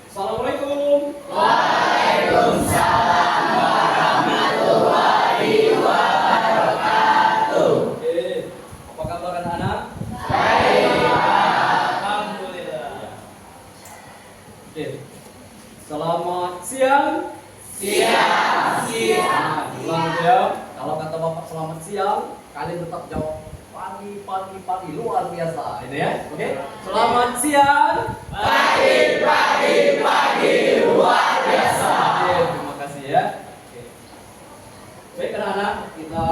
Assalamualaikum. Waalaikumsalam warahmatullahi wabarakatuh. Oke, apa kabar anak-anak? Baik, Pak. Alhamdulillah. Oke, selamat siang. Siang. Nah, ulang ya. Kalau kata bapak selamat siang, kalian tetap jawab pagi luar biasa. Ini ya. Oke, selamat siang. Pagi luar biasa. Oke, terima kasih ya. Oke. Baik anak-anak, kita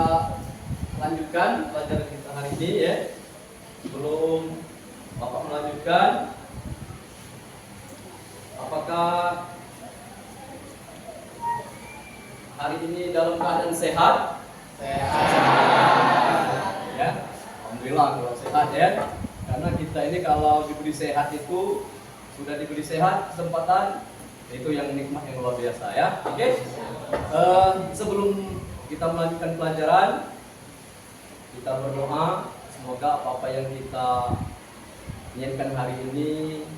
lanjutkan pelajaran kita hari ini ya. Sebelum bapak melanjutkan, apakah hari ini dalam keadaan sehat? Ya, alhamdulillah kalau sehat ya. Karena kita ini kalau diberi sehat itu sudah diberi sehat kesempatan itu yang nikmat yang luar biasa ya. Oke. Sebelum kita melanjutkan pelajaran, kita berdoa semoga apa-apa yang kita inginkan hari ini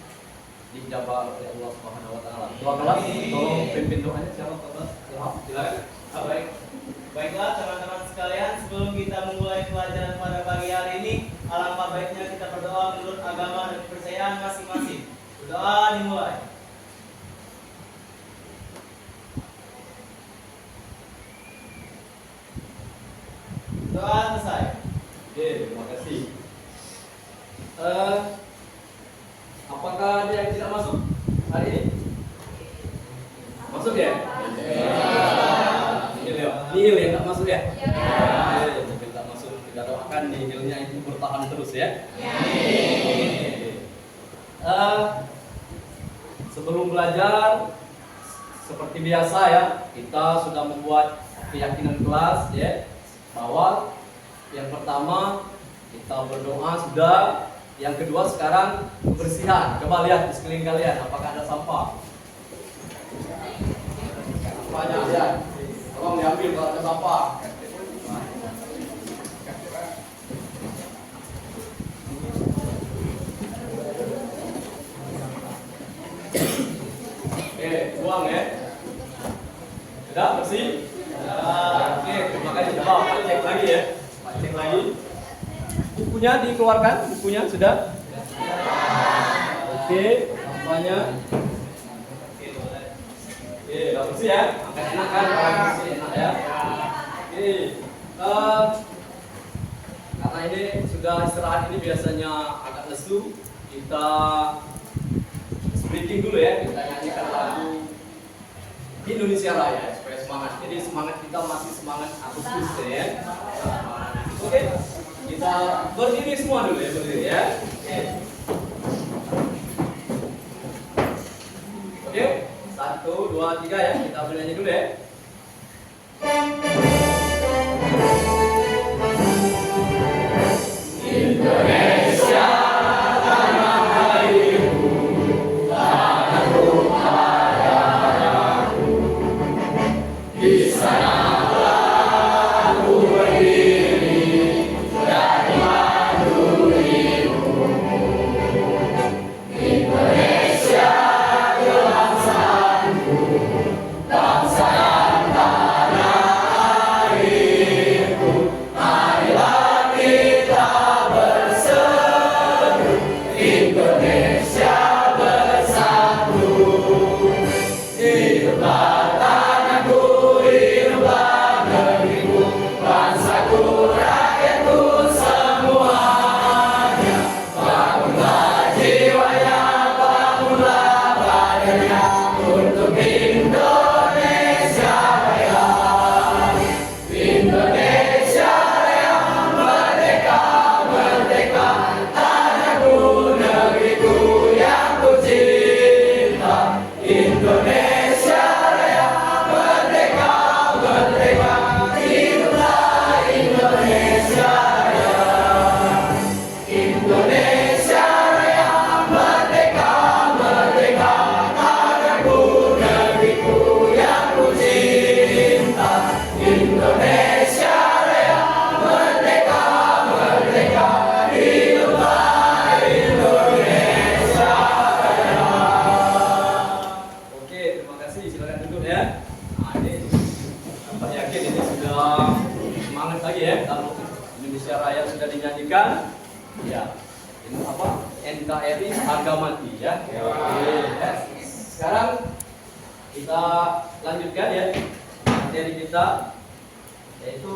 dijabah oleh Allah Subhanahu wa taala. Doa kelas, tolong pimpin doanya siapa Pak? Silakan. Baiklah teman-teman sekalian, sebelum kita memulai pelajaran pada pagi hari ini, alangkah baiknya kita berdoa menurut agama dan kepercayaan masing-masing. Berdoa dimulai. Doa selesai. Oke, terima kasih. Apakah ada yang tidak masuk hari ini? Masuk ya? Nihil yang tak masuk ya? Yang tak masuk, kita doakan nihilnya itu bertahan terus ya. Sebelum belajar, seperti biasa ya, kita sudah membuat keyakinan kelas ya, bahwa yang pertama kita berdoa sudah, yang kedua sekarang kebersihan. Coba lihat di sekeliling kalian, apakah ada sampah? Banyak ya. Tolong diambil kalau ada sampah. Oke, buang ya. Sudah bersih? Oke, terima kasih. Coba Pak cek lagi ya. Pak cek lagi. Bukunya dikeluarkan, bukunya sudah. Oke, sampahnya. Oke, udah bersih ya. Angkat enak kan? Bersih enak ya. Oke, karena ini sudah istirahat ini biasanya agak lesu, kita breathing dulu ya. Kita nyanyikan lagu Indonesia Raya supaya semangat. Jadi semangat kita masih semangat Agustus ya. Oke, kita berdiri semua dulu ya, berdiri ya. Oke, 1, 2, 3 ya. Kita bernyanyi dulu ya. Indonesia tanah airku, tanahku ayahku. Di sanalah aku berdiri dan memanduimu. Indonesia kebangsaanku, bangsa NKRI harga mati ya. Oke, ya. Sekarang kita lanjutkan ya materi kita, yaitu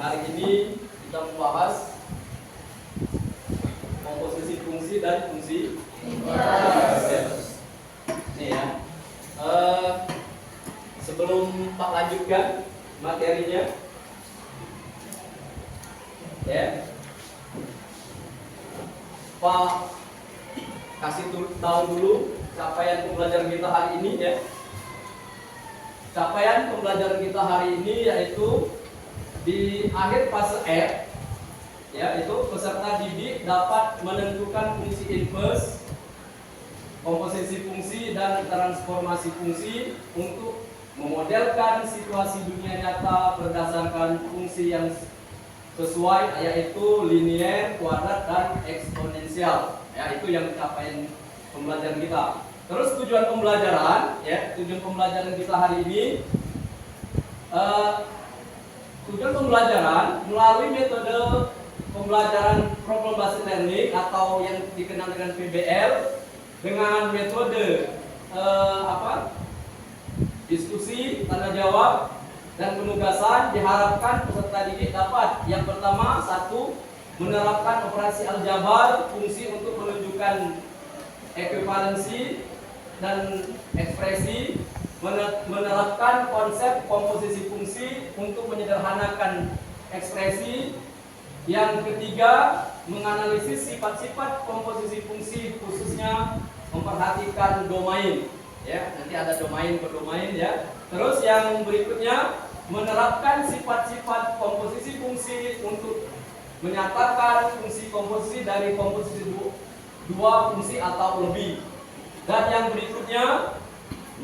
hari ini kita membahas komposisi fungsi dan fungsi inverse. Nih ya. Sebelum Pak lanjutkan materinya, ya, Pak kasih tahu dulu capaian pembelajaran kita hari ini ya. Capaian pembelajaran kita hari ini yaitu di akhir fase F, yaitu peserta didik dapat menentukan fungsi inverse, komposisi fungsi dan transformasi fungsi untuk memodelkan situasi dunia nyata berdasarkan fungsi yang sesuai, yaitu linier, kuadrat, dan eksponensial. Ya, itu yang capaian pembelajaran kita. Terus tujuan pembelajaran, ya, tujuan pembelajaran kita hari ini, tujuan pembelajaran melalui metode pembelajaran problem based learning atau yang dikenal dengan PBL, dengan metode diskusi, tanya jawab, dan penugasan. Diharapkan peserta didik dapat yang pertama, satu, menerapkan operasi aljabar fungsi untuk menunjukkan ekuivalensi dan ekspresi, menerapkan konsep komposisi fungsi untuk menyederhanakan ekspresi. Yang ketiga, menganalisis sifat-sifat komposisi fungsi, khususnya memperhatikan domain. Ya, nanti ada domain per domain ya. Terus yang berikutnya, menerapkan sifat-sifat komposisi fungsi untuk menyatakan fungsi komposisi dari komposisi dua fungsi atau lebih. Dan yang berikutnya,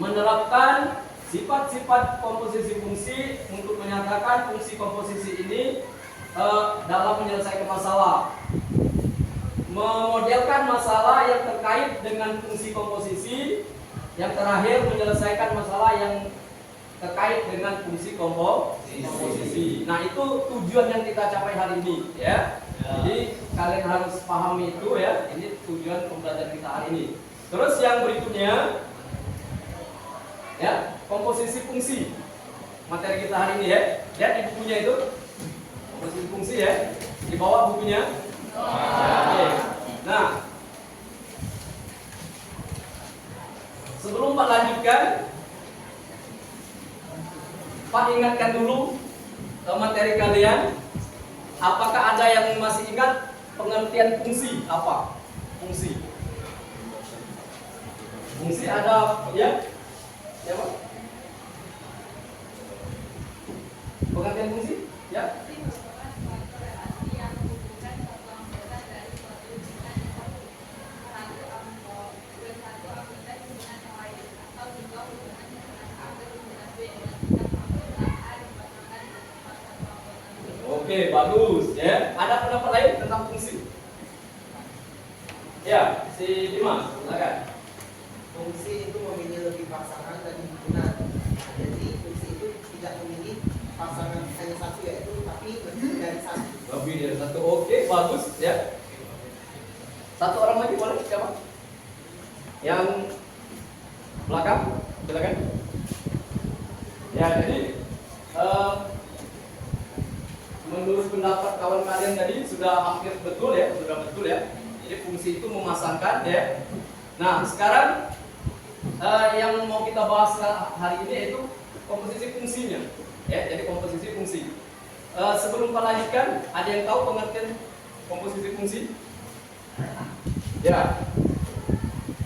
menerapkan sifat-sifat komposisi fungsi untuk menyatakan fungsi komposisi ini dalam menyelesaikan masalah. Memodelkan masalah yang terkait dengan fungsi komposisi. Yang terakhir, menyelesaikan masalah yang terkait dengan fungsi komposisi. Nah, itu tujuan yang kita capai hari ini ya. Jadi kalian harus pahami itu ya. Ini tujuan pembelajaran kita hari ini. Terus yang berikutnya, ya, komposisi fungsi. Materi kita hari ini ya. Lihat di bukunya itu, komposisi fungsi ya. Di bawah bukunya. Oke. Nah, sebelum Pak lanjutkan, Pak ingatkan dulu materi kalian. Apakah ada yang masih ingat pengertian fungsi apa? Fungsi. Fungsi ada ya? Ya Pak? Pengertian fungsi? Ya? Oke, bagus ya. Ada pendapat lain tentang fungsi? Ya, si Dimas, silakan. Fungsi itu memilih lebih pasangan dan himpunan. Jadi fungsi itu tidak memilih pasangan hanya satu, yaitu tapi lebih dari satu. Lebih dari satu. Oke, bagus ya. Satu orang lagi boleh, siapa? Yang belakang, silakan. Ya, jadi menurut pendapat kawan kalian tadi sudah hampir betul ya, sudah betul ya. Jadi fungsi itu memasangkan ya. Nah, sekarang yang mau kita bahas hari ini yaitu komposisi fungsinya. Ya, jadi komposisi fungsi. Sebelum kita lanjutkan, ada yang tahu pengertian komposisi fungsi? Ya,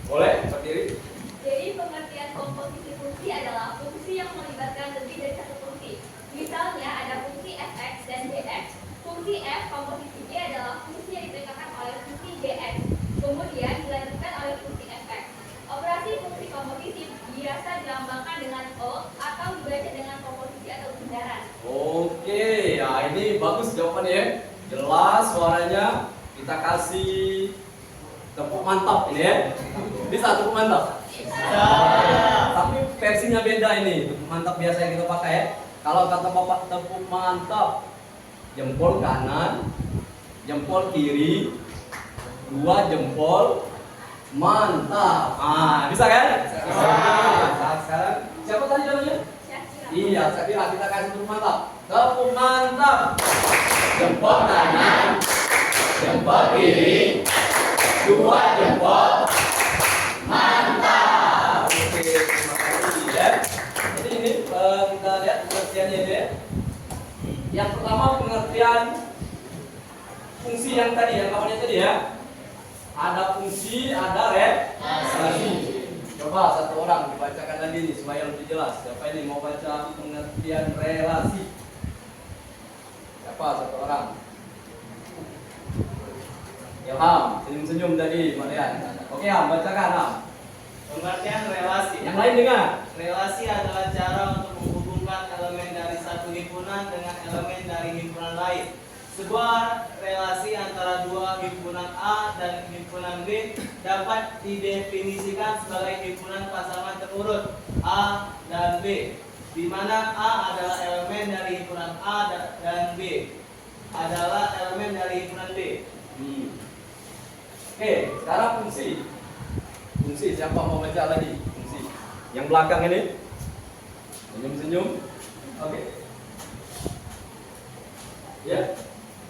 boleh berdiri. Jadi pengertian komposisi fungsi adalah fungsi yang melibatkan lebih dari satu fungsi. Misalnya ada fungsi fx dan gx. Fungsi f komposisi g adalah fungsi yang diberikan oleh fungsi gx. Kemudian dilanjutkan oleh fungsi fx. Operasi fungsi komposisi biasa dilambangkan dengan O atau dibaca dengan komposisi atau bundaran. Oke, ya ini bagus jawabannya ya. Jelas suaranya. Kita kasih tepuk mantap ini ya. Bisa tepuk mantap? Tapi versinya beda ini. Tepuk mantap biasa yang kita pakai ya. Kalau kata Bapak tepuk mantap, jempol kanan, jempol kiri, 2 jempol, Mantap. Ah, bisa kan? Nah, sekarang siapa tadi namanya? Syakira. Iya, Syakira, kita kasih tepuk mantap. Tepuk mantap. Jempol kanan, jempol kiri, dua jempol. Mantap. Oke, terima kasih ya. Jadi ini kita lihat pengertiannya ini ya. Yang pertama pengertian fungsi yang tadi, yang kawannya tadi ya. Ada fungsi, ada relasi. Coba satu orang dibacakan lagi nih supaya lebih jelas. Siapa ini mau baca pengertian relasi? Siapa satu orang? Ilham, senyum-senyum tadi, Marian. Oke, Ham, bacakan Ham. Pengertian relasi. Yang lain dengar. Relasi adalah cara untuk menghubungkan elemen dari satu himpunan dengan elemen dari himpunan lain. Sebuah relasi antara dua himpunan A dan himpunan B dapat didefinisikan sebagai himpunan pasangan terurut A dan B, di mana A adalah elemen dari himpunan A dan B adalah elemen dari himpunan B. Oke, sekarang fungsi. Fungsi, siapa mau baca lagi? Fungsi. Yang belakang ini. Senyum-senyum. Oke. Ya.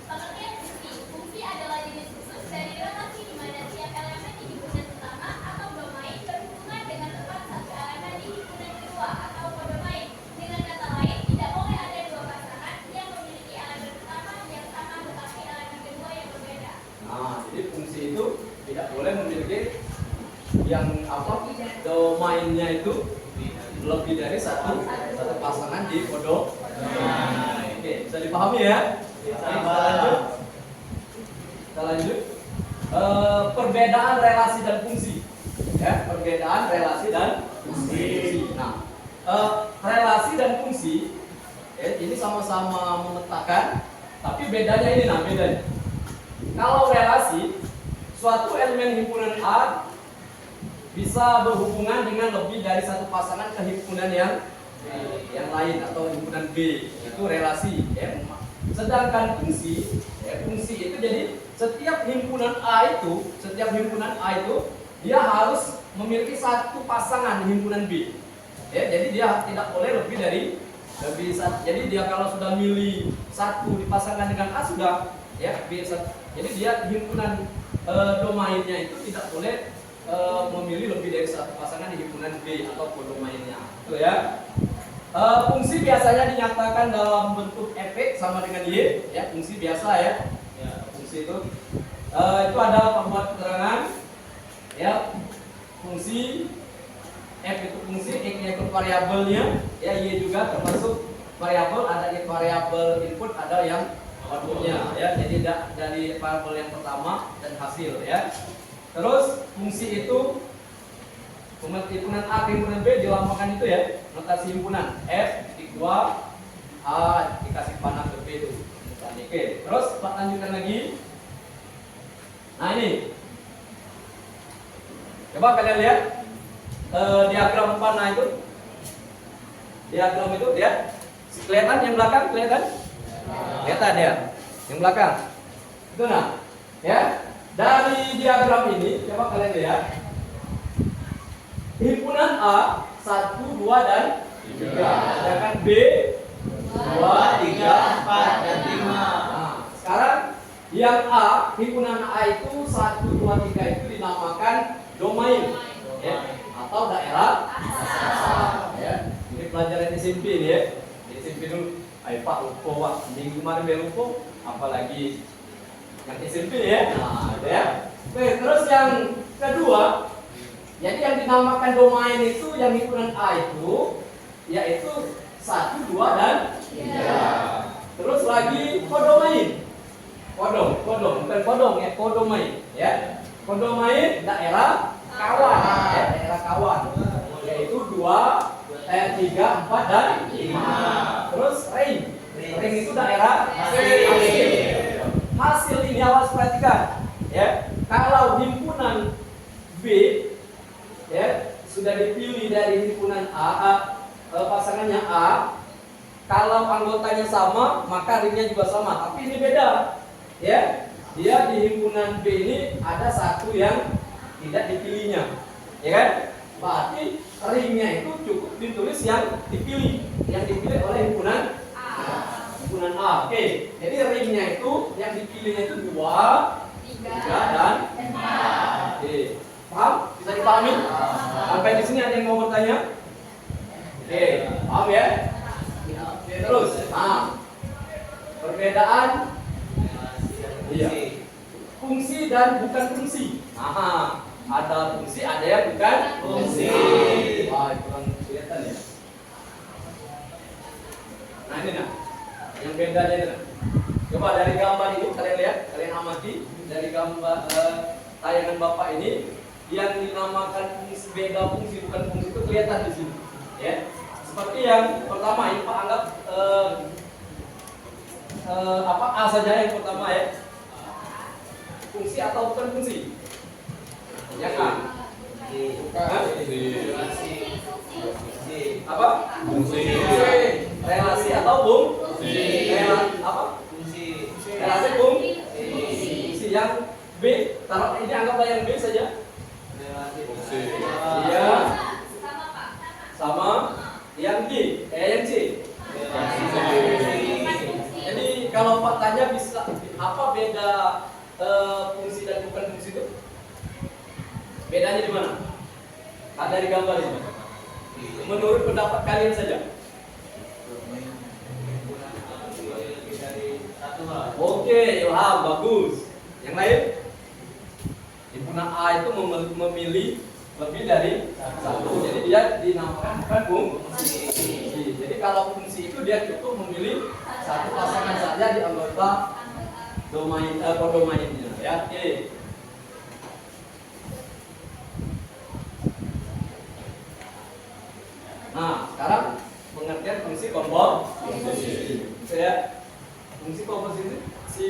Pengertian fungsi. Fungsi adalah jenis khusus dari relasi di mana tiap elemen di himpunan pertama atau domain berhubungan dengan tepat satu elemen di himpunan kedua atau kodomain. Dengan kata lain, tidak boleh ada dua pasangan yang memiliki elemen pertama yang sama tetapi elemen kedua yang berbeda. Nah, jadi fungsi itu tidak boleh memiliki yang apa? Domainnya itu lebih dari satu pasangan di kodok. Oke, bisa dipahami ya? Kita lanjut. Perbedaan relasi dan fungsi. Ya, perbedaan relasi dan fungsi. Nah, relasi dan fungsi ini sama-sama memetakan, tapi bedanya ini, nah bedanya. Kalau relasi, suatu elemen himpunan A bisa berhubungan dengan lebih dari satu pasangan ke himpunan yang lain atau himpunan B, itu relasi ya. Sedangkan fungsi fungsi itu jadi setiap himpunan A itu dia harus memiliki satu pasangan di himpunan B ya. Jadi dia tidak boleh lebih satu. Jadi dia kalau sudah milih satu dipasangkan dengan A sudah ya B. Jadi dia himpunan domainnya itu tidak boleh memilih lebih dari satu pasangan di himpunan B atau kodomainnya. Itu ya. Fungsi biasanya dinyatakan dalam bentuk efek sama dengan Y, ya fungsi biasa ya. Fungsi itu ada pembuat keterangan, ya fungsi F itu fungsi, X itu variabelnya, ya Y juga termasuk variabel, ada variabel input, ada yang outputnya, ya. Jadi dari variabel yang pertama dan hasil, ya. Terus fungsi itu himpunan A ke himpunan B dilambangkan itu ya, notasi himpunan F titik 2 A dikasih panah ke B itu. Oke, terus lanjutkan lagi. Nah ini, coba kalian lihat diagram panah itu. Diagram itu ya, kelihatan yang belakang kelihatan? Kelihatan ya, yang belakang. Itu nah, ya. Dari diagram ini, coba kalian lihat. Himpunan A 1, 2, dan 3. Sedangkan B 2, 3, 4, dan 5. Nah, sekarang yang A, himpunan A itu 1, 2, 3 itu dinamakan domain ya, atau daerah asal ya. Ini pelajaran SMP nih ya. SMP dulu, ayo Pak lupa Pak, minggu kemarin dia lupa, apalagi yang SMP ya. Nah, itu ya. Oke, terus yang kedua, jadi yang dinamakan domain itu yang himpunan A itu yaitu 1, 2, dan 3. Terus lagi kodomain. Kodom, bukan kodong ya, kodomain ya. Kodomain daerah kawan ya, daerah kawan. Yaitu 2, 3, 4, dan 5. Terus ring. Ring itu daerah hasil. Hasil ini awas perhatikan ya. Kalau himpunan B ya sudah dipilih dari himpunan A, pasangannya A, kalau anggotanya sama maka ringnya juga sama, tapi ini beda ya. Dia di himpunan B ini ada satu yang tidak dipilihnya, ya kan? Berarti ringnya itu cukup ditulis yang dipilih oleh himpunan A. Oke, jadi ringnya itu yang dipilihnya itu 2, 3 dan 4. Oke, paham? Bisa dipahami? Sampai di sini ada yang mau bertanya? Oke, paham ya? Oke, terus. Nah, perbedaan iya. Fungsi dan bukan fungsi. Aha, ada fungsi, ada yang bukan fungsi. Wah, kurang kelihatan ya. Nah ini nah, yang bedanya ini nah. Coba dari gambar ini kalian lihat, kalian amati dari gambar tayangan bapak ini yang dinamakan fungsi, beda fungsi bukan fungsi itu kelihatan di sini. Ya, seperti yang pertama ini Pak anggap A saja yang pertama ya. Fungsi atau bukan fungsi? Yang A. Apa? Fungsi. Relasi atau bung? Fungsi. Apa? Fungsi. Relasi bung? Fungsi yang B. Taruh ini anggaplah yang B saja. Fungsi. Iya. Sama Pak. Sama. Yang G. Yang C. Jadi kalau Pak tanya bisa apa beda fungsi dan bukan fungsi itu? Bedanya di mana? Ada di gambar ini. Menurut pendapat kalian saja. Oke, Ilham, bagus. Yang lain? Himpunan A itu memilih lebih dari satu. Jadi dia dinamakan bukan fungsi. Jadi kalau fungsi itu dia cukup memilih satu pasangan saja di anggota domain kodomainnya ya. Oke. Nah, sekarang pengertian fungsi komposisi. Ya. Fungsi komposisi si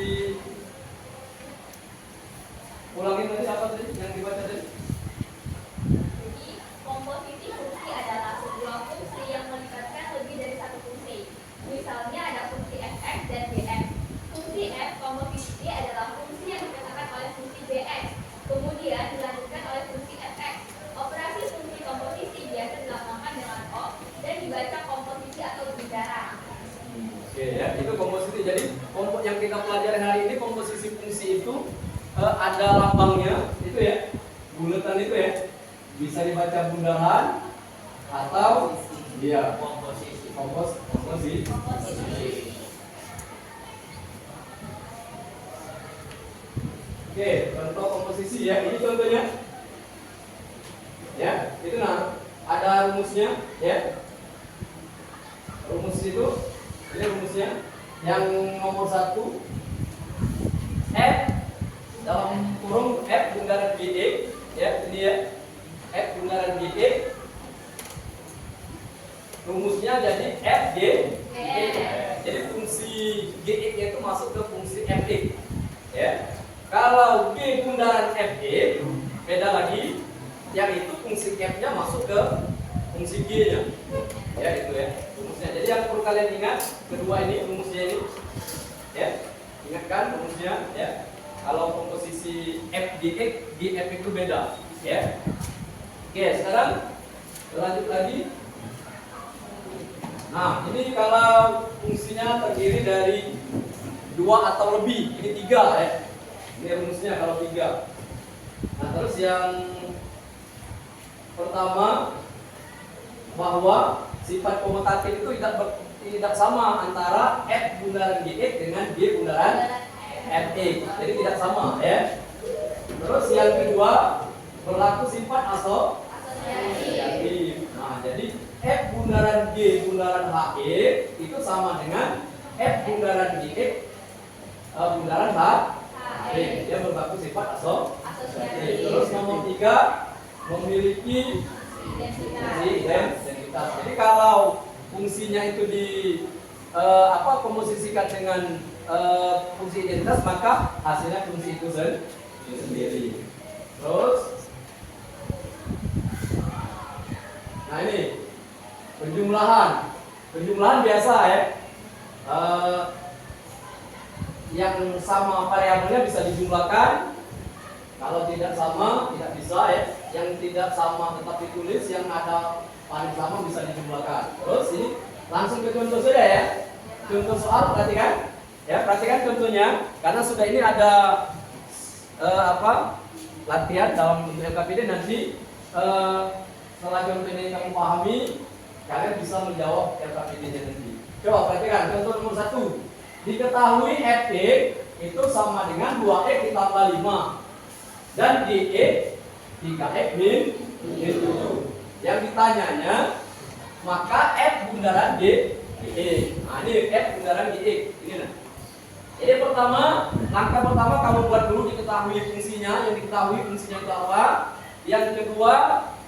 ulangin tadi apa tadi yang dibaca tadi? Komposisi fungsi adalah sebuah fungsi yang melibatkan lebih dari satu fungsi. Misalnya ada fungsi fx dan dx. Fungsi f komposisi adalah fungsi yang dikatakan oleh fungsi dx, kemudian dilanjutkan oleh fungsi fx. Operasi fungsi komposisi biasa dilakukan dengan o dan dibaca komposisi atau bundaran. Oke ya, itu komposisi. Jadi yang kita pelajari hari ini komposisi fungsi itu ada lambangnya itu ya, bulatan itu ya. Bisa dibaca bundaran atau dia komposisi. Oke, contoh komposisi ya. Ini contohnya. Ya, itu nah ada rumusnya ya. Rumus itu ini rumusnya yang nomor 1 F dalam kurung F bundaran GE ya, ini ya. F bundaran GE rumusnya jadi F G E. Jadi fungsi GE itu masuk ke fungsi FE ya. Kalau G bundaran FE beda lagi, yang itu fungsi F-nya masuk ke fungsi G-nya ya, itu ya rumusnya. Jadi yang perlu kalian ingat kedua ini rumusnya ini ya, ingatkan rumusnya ya. Kalau komposisi F GE, GF itu beda ya. Oke, sekarang lanjut lagi. Nah, ini kalau fungsinya terdiri dari 2 atau lebih, ini 3 ya. Ini rumusnya kalau 3. Nah, terus yang pertama bahwa sifat komutatif itu tidak sama antara F bundaran GE dengan G bundaran FE. Jadi tidak sama ya. Terus yang kedua berlaku sifat asosiatif. Nah, jadi F bundaran G bundaran HE itu sama dengan F bundaran GE bundaran HE. Dia berlaku sifat asosiatif. Terus nomor 3 memiliki identitas. Jadi kalau fungsinya itu komposisikan dengan fungsi identitas, maka hasilnya fungsi itu sendiri. Terus, nah ini penjumlahan biasa ya. Yang sama variabelnya bisa dijumlahkan. Kalau tidak sama tidak bisa ya. Yang tidak sama tetap ditulis, yang ada paling sama bisa dijumlahkan. Terus ini langsung ke contoh saja ya. Contoh soal perhatikan. Ya, perhatikan contohnya karena sudah ini ada latihan dalam bentuk LKPD nanti setelah contoh ini kamu pahami, kalian bisa menjawab LKPD-nya nanti. Coba perhatikan contoh nomor 1. Diketahui Fx itu sama dengan 2x ditambah 5 dan Gx 3x min 7. Yang ditanyanya maka F bundaran Gx. Nah ini F bundaran Gx. Ini nah. Jadi langkah pertama kamu buat dulu diketahui fungsinya, yang diketahui fungsinya itu apa. Yang kedua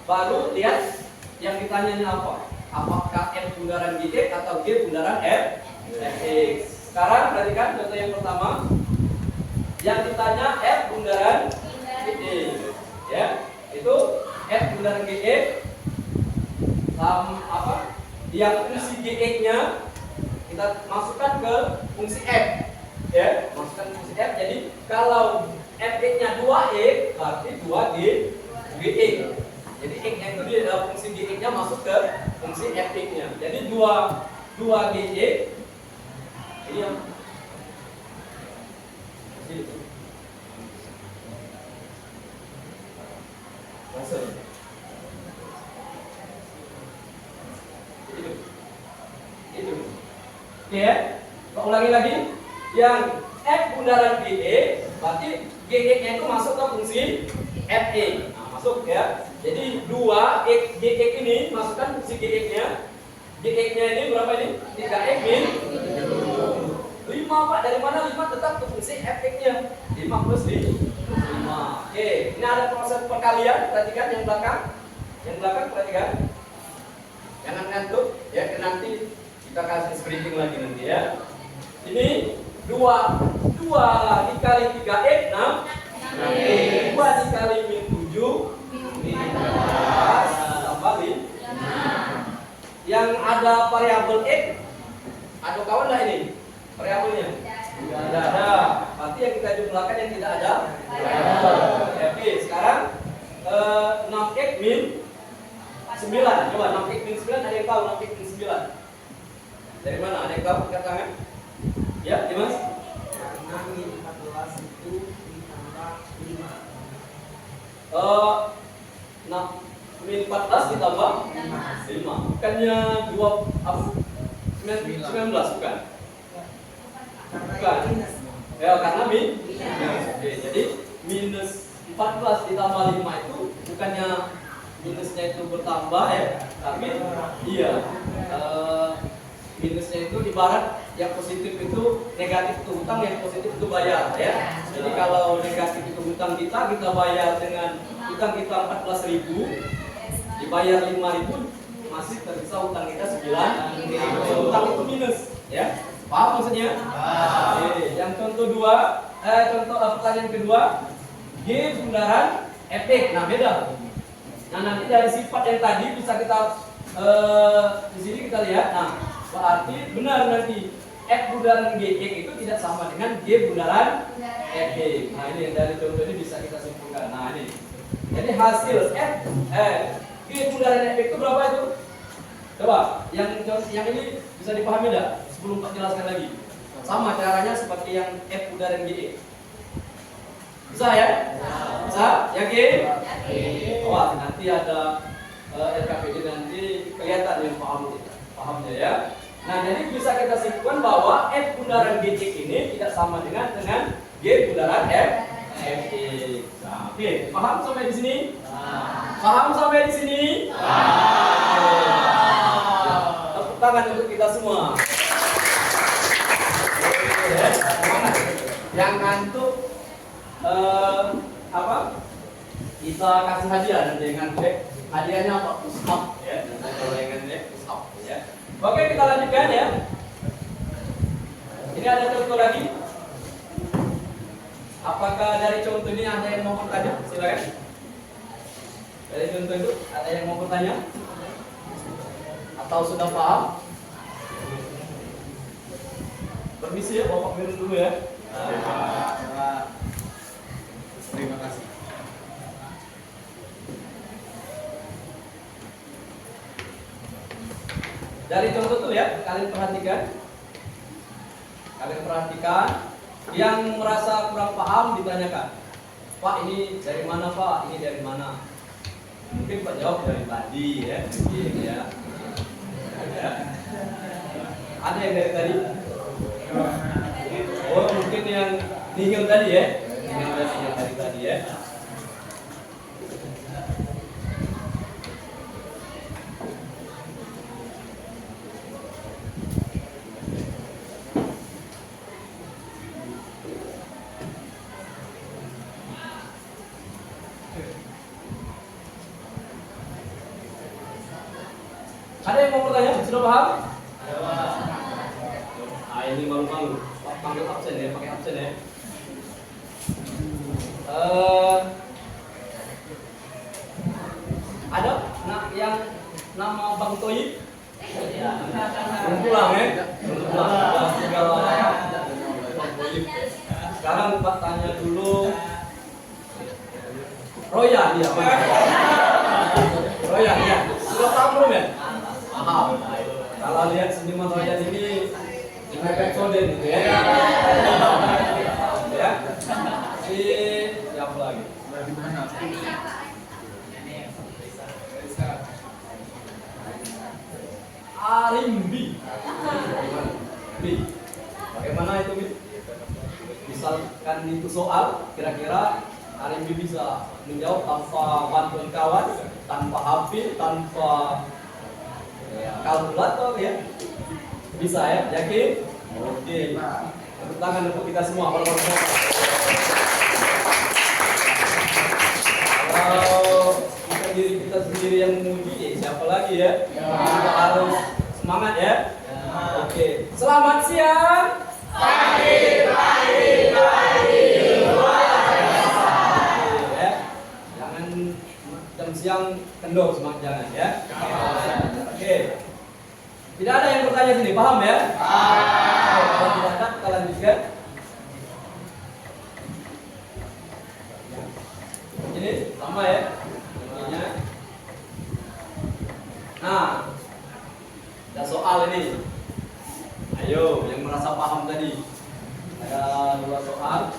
baru lihat yang ditanyanya apa. Apakah F bundaran Gx atau G bundaran Fx. Sekarang perhatikan contoh yang pertama. Yang ditanya F bundaran Gx. Ya, itu F bundaran Gx yang fungsi Gx-nya kita masukkan ke fungsi F. Ya, masukkan fungsi F. Jadi kalau Fx-nya 2x berarti 2Gx. Jadi x-nya itu di fungsi Gx-nya masuk ke fungsi Fx-nya. Jadi 2Gx ini yang itu. Oke ya. Ulangi lagi. Yang F bundaran Gx berarti Gx-nya itu masuk ke fungsi Fx. Nah, masuk ya. Jadi 2x Gx ini masukkan fungsi Gx-nya. Gx-nya ini berapa ini? 3x min 5 Pak. Dari mana 5 tetap ke fungsi Fx-nya. 5 plus 5. Oke, ini ada proses perkalian. Perhatikan yang belakang. Yang belakang perhatikan. Jangan ngantuk ya, nanti kita kasih screening lagi nanti ya. Ini 2 dikali 3x 6. 2 dikali min 7 tambah 5. Yang ada variabel x ada kawan lah ini variabelnya? Tidak ada. Berarti yang kita jumlahkan yang tidak ada. Oke, sekarang 6x min 9. Coba 6x min 9 ada yang tahu 6x min 9? Dari mana? Ada yang tahu? Angkat tangan. Ya, Dimas? Karena min 14 itu ditambah 5. Min 14 ditambah 5. Bukannya 19 bukan? Bukan. Ya, karena min. Oke, jadi minus 14 ditambah 5 itu bukannya minusnya itu bertambah ya, tapi iya. Minusnya itu ibarat yang positif itu negatif itu hutang, yang positif itu bayar ya. Jadi kalau negatif itu hutang kita bayar dengan hutang kita 14.000, dibayar 5.000, masih tersisa hutang kita 9.000. Hutang itu minus ya. Paham maksudnya? Oke, yang contoh pertanyaan kedua, G bundaran Fx. Nah, beda. Nah, nanti dari sifat yang tadi bisa kita di sini kita lihat. Nah, berarti benar nanti F bundaran Gx itu tidak sama dengan G bundaran Fx. Nah, ini dari contoh ini bisa kita simpulkan. Nah, ini. Jadi hasil G bundaran Fx itu berapa itu? Coba, yang ini bisa dipahami tidak? Sebelum Pak jelaskan lagi. Sama caranya seperti yang F bundaran Gx. Bisa ya? Bisa? Yakin? Wah, nanti ada LKPD nanti kelihatan yang pahamnya ya. Nah, jadi bisa kita simpulkan bahwa F bundaran Gx ini tidak sama dengan G bundaran Fx. Nah, oke, paham sampai di sini? Paham sampai di sini? Tepuk tangan untuk kita semua. Yang ngantuk kita kasih hadiah nanti yang ngantuk. Hadiahnya apa? Push up ya. Nanti kalau yang ngantuk push up ya. Oke, kita lanjutkan ya. Ini ada contoh lagi. Apakah dari contoh ini ada yang mau bertanya? Silakan. Dari contoh itu ada yang mau bertanya? Atau sudah paham? Permisi ya, Bapak minum dulu ya. Terima kasih. Dari contoh tuh ya, kalian perhatikan. Kalian perhatikan, yang merasa kurang paham ditanyakan, Pak ini dari mana Pak? Ini dari mana? Mungkin Pak jawab dari tadi ya, mungkin ya. Ada yang dari tadi? Oh mungkin yang nihil tadi ya, yang dari tadi ya. Ada yang mau bertanya? Sudah paham? Ah ini malu-malu. Panggil absen ya, pakai absen ya. Ada yang nama Bang Toyib? Belum pulang ya? Belum pulang. Bang Toyib. Sekarang Pak tanya dulu. Royan dia. Royan ya. Sudah paham belum ya? Paham. Kalau lihat seniman Royan ini efek soden gitu ya. Ya. Si siapa lagi? Dari mana? Arimbi. Bi. Bagaimana itu, Bi? Misalkan itu soal, kira-kira Arimbi bisa menjawab tanpa bantuan kawan, tanpa HP, tanpa kalkulator ya. Bisa ya? Yakin? Oke. Tepuk tangan untuk kita semua. Kalau kita sendiri yang memuji, siapa lagi ya? Kita harus semangat ya. Oke. Selamat siang. Jangan jam siang kendor, semangat jangan ya. Oke. Tidak ada yang bertanya sini, paham ya? Kalau tidak ada, kita lanjutkan. Ini sama ya. Ini. Nah, ada soal ini. Ayo, yang merasa paham tadi. Ada 2 soal.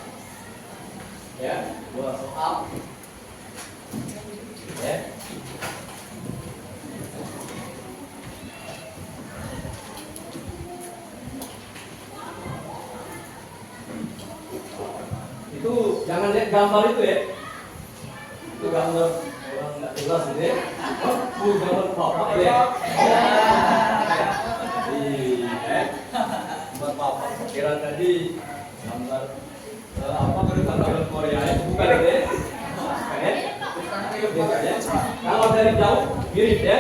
Ya, 2 soal. Ya. Itu jangan lihat gambar itu ya. Itu gambar orang nggak jelas ini. Oh, gambar bapak ya. Gambar bapak. Kira tadi gambar apa gambar Korea ya? Bukan ya? Bukan ya? Kalau dari jauh mirip ya.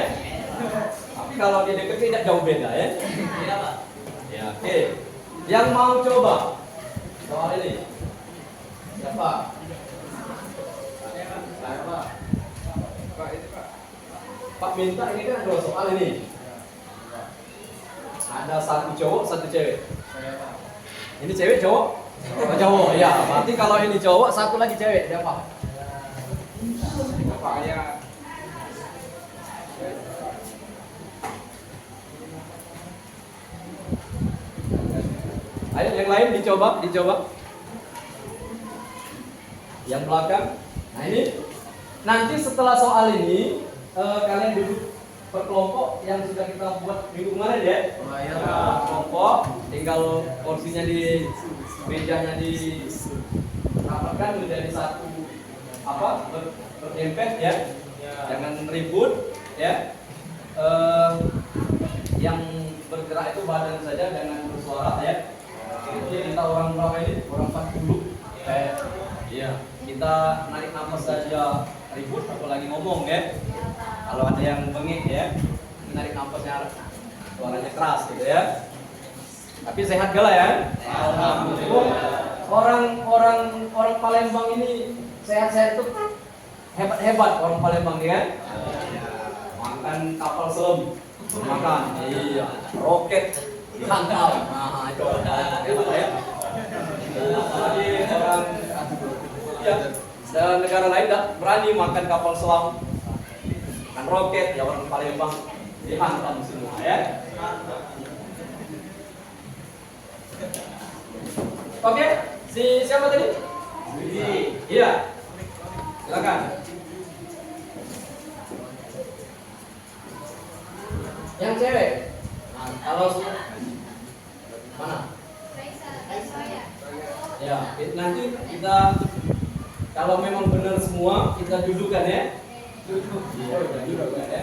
Tapi kalau di dekat tidak jauh beda ya. Ya, oke. Yang mau coba soal ini? Siapa? Pak minta ini kan 2 soal ini. Ada 1 cowok, 1 cewek. Ini cewek cowok? Cowok, ya. Berarti kalau ini cowok, 1 lagi cewek. Siapa? Siapa ya? Ayo yang lain dicoba. Yang belakang. Nah ini nanti setelah soal ini kalian duduk per kelompok yang sudah kita buat minggu kemarin ya. Kelompok, tinggal porsinya di mejanya dirapatkan menjadi 1 berdempet ya. Jangan ribut ya. Yang bergerak itu badan saja, jangan bersuara ya. Jadi kita orang berapa ini? Orang 40. Iya. Kita narik nafas saja ribut, apalagi ngomong ya. Kalau ada yang bengek ya, narik nafasnya suaranya keras gitu ya. Tapi sehat gala ya. Orang Palembang ini sehat-sehat itu hebat orang Palembang ya. Makan kapal selam, makan iya roket dihantam. Nah itu hebat ya. Apalagi orang ya, dan negara lain tidak berani makan kapal selam, makan roket ya orang Palembang Dihantam semua ya. Oke, siapa tadi? Iya. Silakan. Yang cewek. Nah, kalau mana? Ya, nanti kita kalau memang benar semua kita dudukan ya. Duduk. Oh, ya, duduk ya.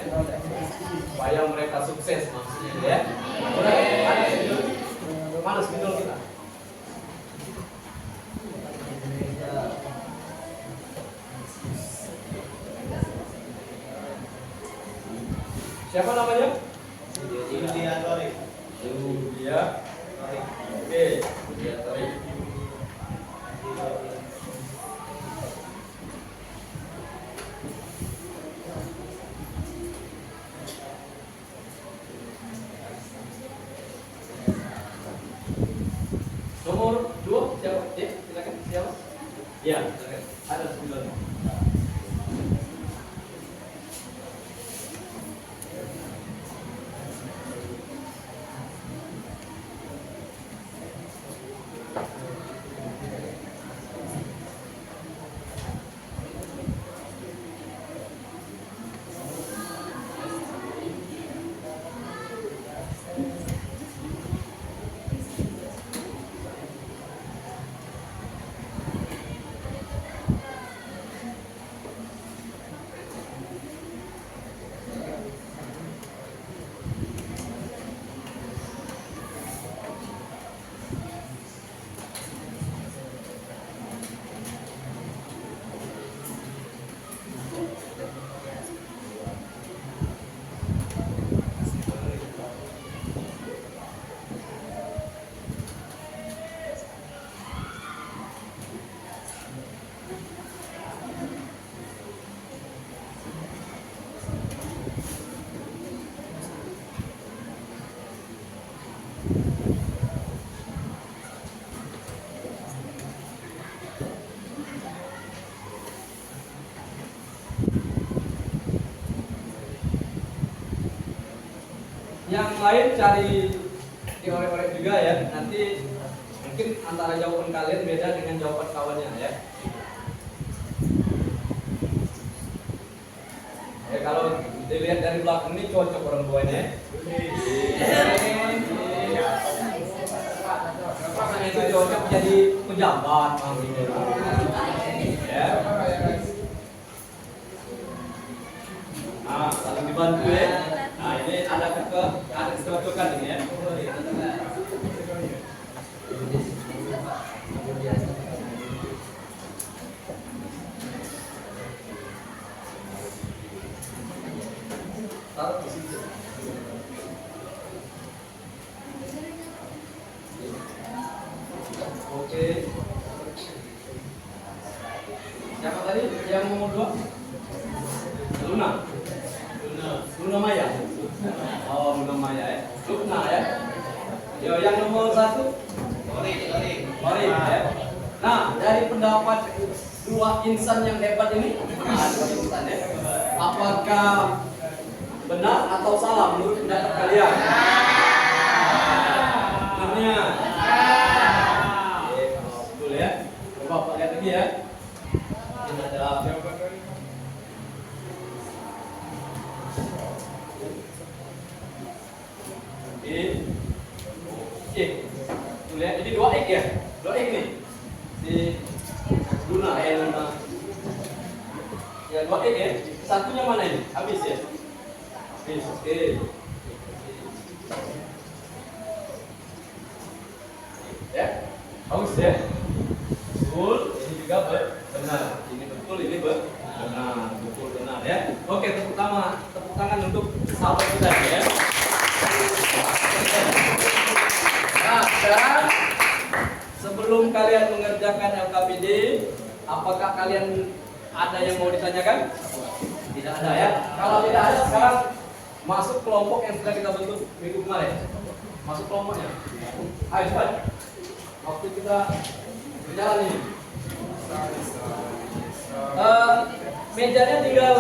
Supaya mereka sukses maksudnya ya. Mana spidol kita? Siapa namanya? Yulia Torik. Yulia. Oke, Yulia Torik. Nomor 2 siapa? Ya, silakan. Siapa? Ya, silakan. Ada spidolnya. Yang lain cari diorek-orek juga ya. Nanti mungkin antara jawaban kalian beda dengan jawaban kawannya ya. Ya kalau dilihat dari belakang ini cocok orang tuanya. Rasanya itu cocok jadi pejabat gitu. Ya. Nah, saling dibantu ya. Nah, ini ada kecocokan ini ya. Taruh di situ. Oke. Siapa tadi yang nomor 2? Luna. Luna Maya. Oh, Luna Maya ya. Luna ya. Yo, yang nomor 1? Mari ya. Nah, dari pendapat dua insan yang hebat ini, dua insan ya. Apakah benar atau salah menurut pendapat kalian? Benarnya. Betul ya. Coba lihat lagi ya. Ini ada Tuh lihat, ini 2x ya? 2x nih. Si Luna ya, Luna. Ya 2x ya. Satunya mana ini? Habis ya? Habis, oke. Ya, haus ya. Betul, ini juga benar. Ini betul, ini benar. Betul, benar ya. Oke, tepuk tangan untuk sahabat kita ya. Nah, sekarang sebelum kalian mengerjakan LKPD, apakah kalian ada yang mau ditanyakan? Tidak ada ya. Kalau tidak ada, sekarang masuk kelompok yang sudah kita bentuk minggu kemarin. Masuk kelompoknya. Ayo cepat. Waktu kita berjalan ini. Mejanya tinggal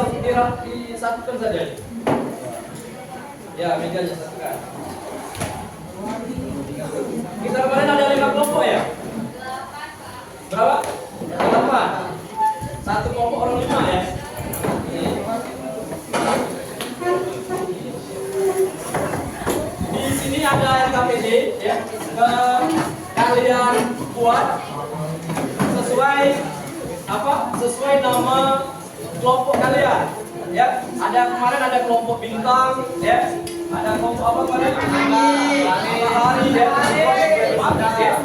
disatukan saja. Ya, mejanya satukan. Kita kemarin ada 5 kelompok ya? 8, Pak. Berapa? 8. Satu kelompok orang 5 ya? Di sini ada NKPD ya. Kalian buat sesuai apa? Sesuai nama kelompok kalian. Ya, ada kemarin ada kelompok bintang, ya, ada kelompok apa kemarin? Matahari, ya, ya.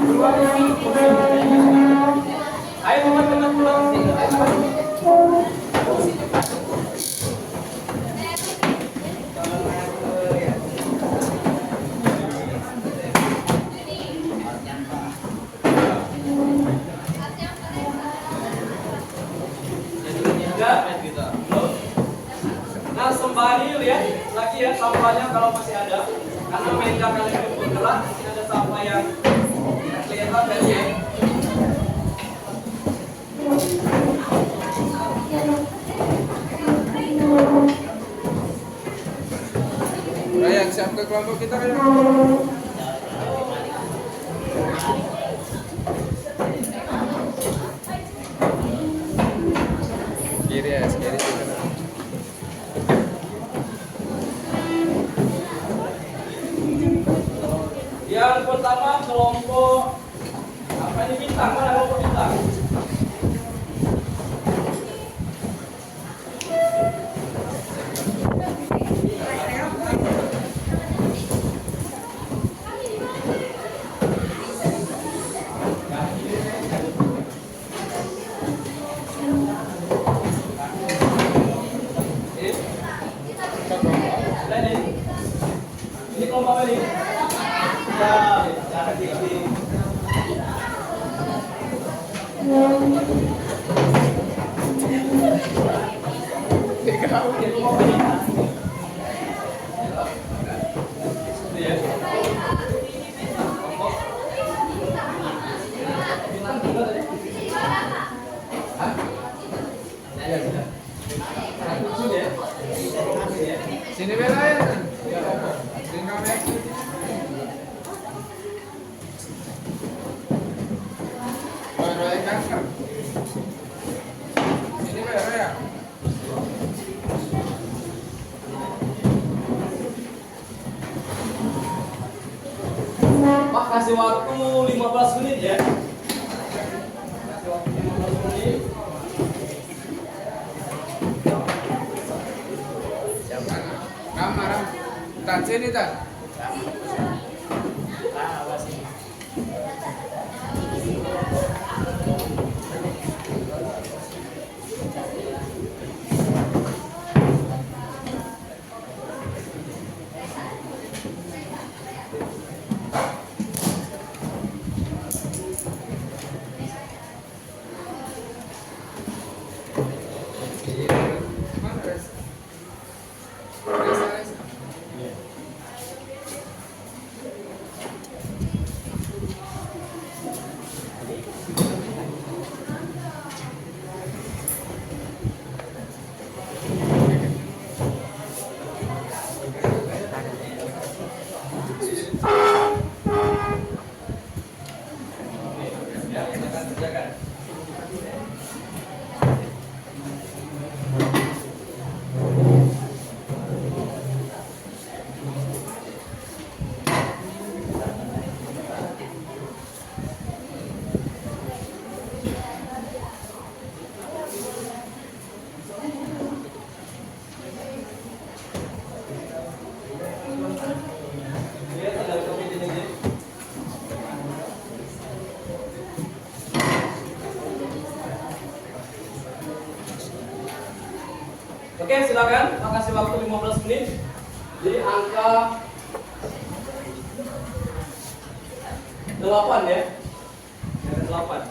Ayo teman-teman pulang. Nah, sembari lihat lagi ya sampahnya kalau masih ada, karena meja kalian itu bergerak, ini ada sampah yang kelihatan dari ya. Ryan, siap ke kelompok kita kan? Kiri ya, kiri sini. Yang pertama kelompok apa ini bintang, mana kelompok bintang? Ini kelompok apa ini? Sini bela ya. Sini kami. Raya kan? Sini bela ya. Pak kasih waktu 15 menit ya. Kasih waktu 15 menit. Kamar. Tan sini tan. Mana res? Res. Ya, silakan kerjakan. Lihat ada kopi di sini. Oke, silakan. Makasih waktu 15 menit. Di angka 8 ya. Angka 8.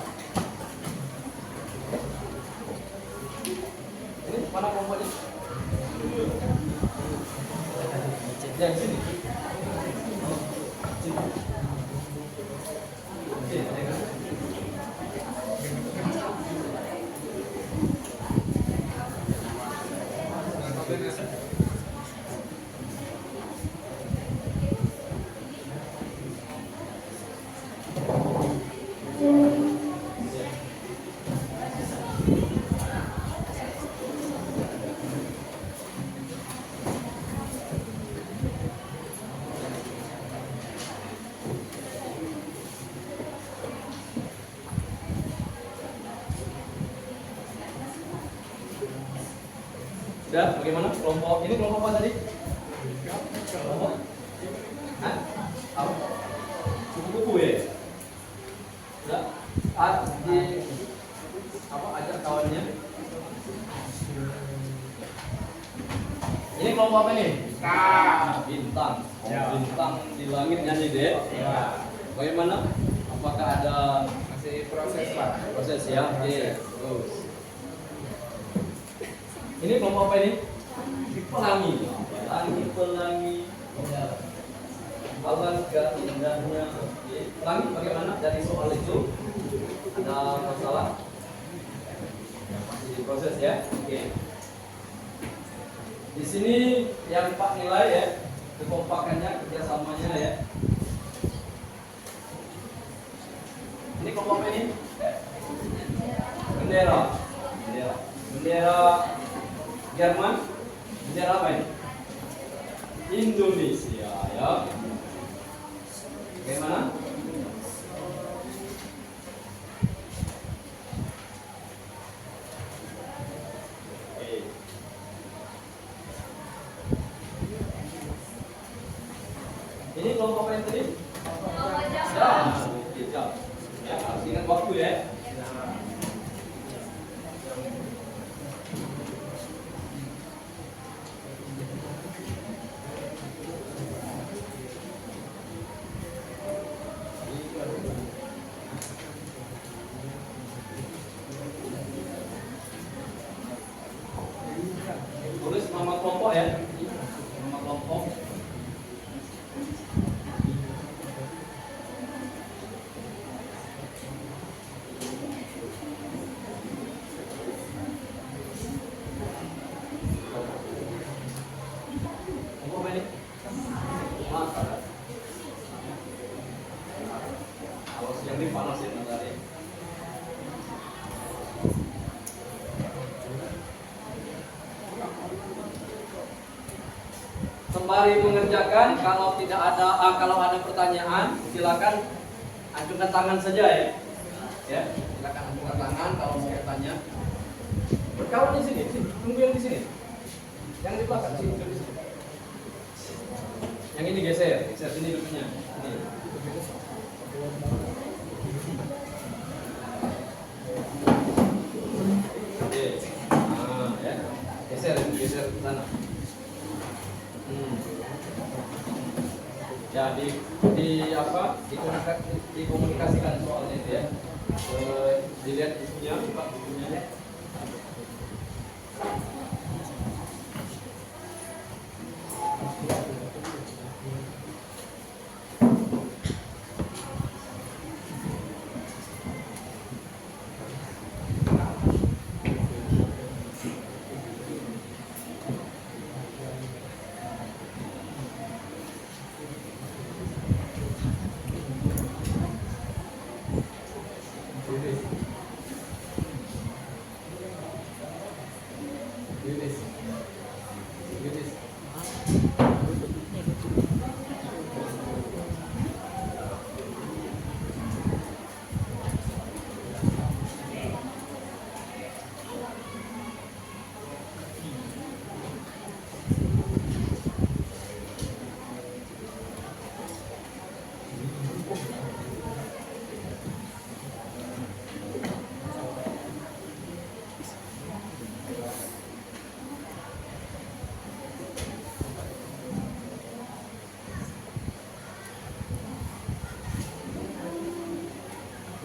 Ini mana kelompoknya? Yang sini. Sini. Sini, ada kan? Sudah, bagaimana kelompok ini kelompok apa tadi? Kelompok? Hah? Apa? Kupu-kupu ya? Sudah? Di apa ajak kawannya? Ini kelompok apa nih? Bintang. Bintang di langit nyanyi deh. Bagaimana? Apakah ada Masih proses Pak. proses ya? Oke, terus. Ini kelompok apa ini? Pelangi. Pelangi. Alangkah indahnya. Pelangi bagaimana dari soal itu? Ada masalah? Masih diproses ya? Oke. Di sini yang Pak nilai ya, kekompakannya, kerjasamanya ya. Ini kelompok apa ini? Bendera. Bendera. Bendera Jerman. Bendera apa ini? Indonesia ya. Bagaimana? Oke. Ini kelompok apa yang tadi? Kelompok Ya, Jawa. oke, jam. Ya, harus ingat waktu ya. Tulis nama kelompok ya. Nama kelompok. Kelompok apa ini? Masa. Kalau siang ini panas ya matahari. Sembari mengerjakan, kalau ada pertanyaan, silakan ajukan tangan saja ya. Ya, silakan ajukan tangan kalau mau bertanya. Berkawan di sini, tunggu yang di sini. Yang di belakang sini, di sini. Yang ini geser sini duduknya. Ini. Oke. Nah, ya. Geser ke sana. Ya dikomunikasikan soalnya itu ya. Dilihat isunya, buka bukunya ya.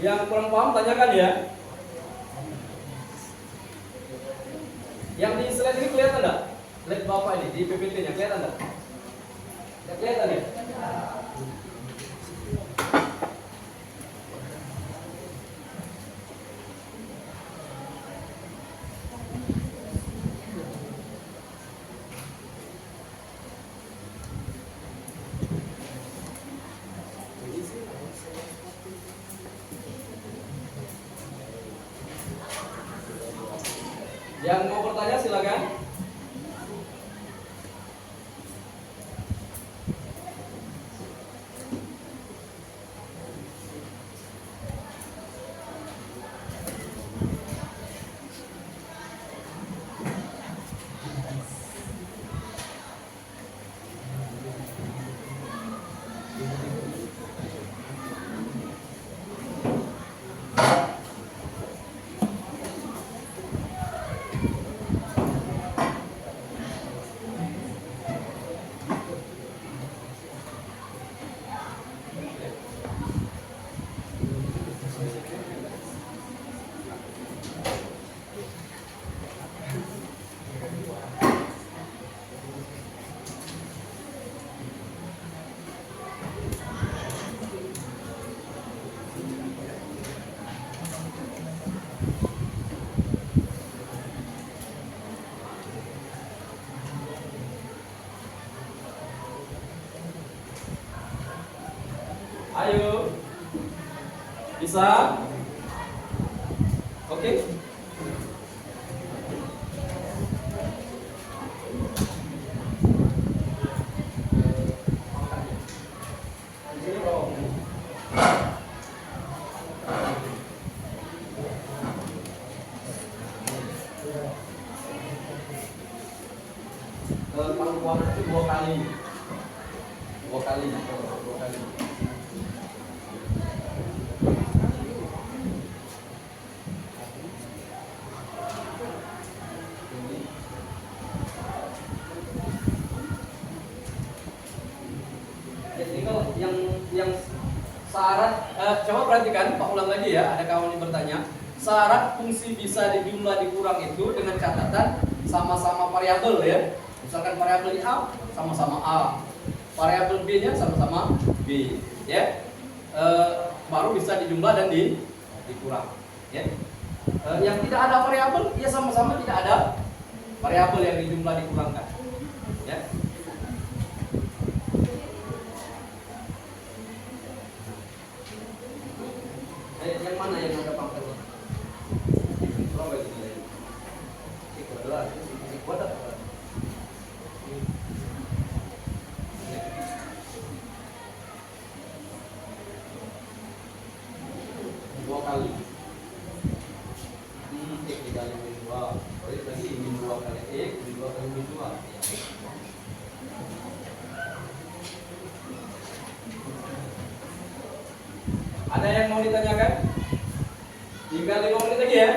Yang kurang paham tanyakan ya. Yang di slide ini kelihatan enggak? Slide Bapak ini di PPT-nya kelihatan enggak? Enggak kelihatan ya? Yang mau bertanya silakan. Ayo. Bisa? Oke. Pangkuan itu dua kali. Jadi kalau yang syarat, coba perhatikan, Pak ulang lagi ya. Ada kawan yang bertanya, syarat fungsi bisa dijumlah dikurang itu dengan catatan sama-sama variabel ya. Misalkan variabel A sama-sama A, variabel B-nya sama-sama B, ya. Baru bisa dijumlah dan dikurang, ya. Yang tidak ada variabel, ya sama-sama tidak ada variabel yang dijumlah dikurangkan, ya. Yang mana yang ada pangkat? Berapa itu nilai? Itu adalah kuadrat. Dua kali. X dikali min 2. Oh itu tadi min 2 kali X, min 2 kali min 2. Ada yang mau ditanyakan? Tinggal 5 menit lagi ya.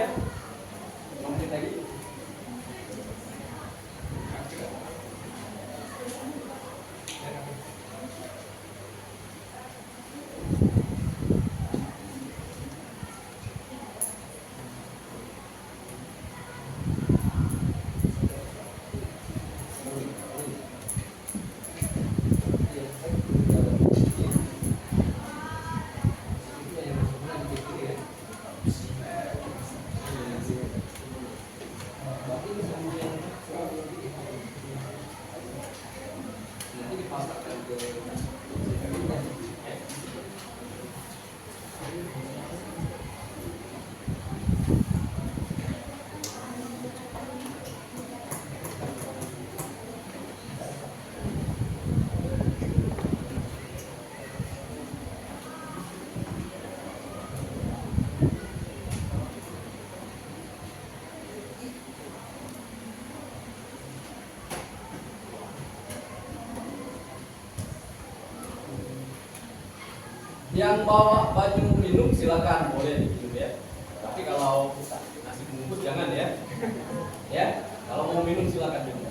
5 menit lagi. Yang bawa baju minum silakan, boleh diminum ya. Tapi kalau nasi bungkus jangan ya. Ya, kalau mau minum silakan minum.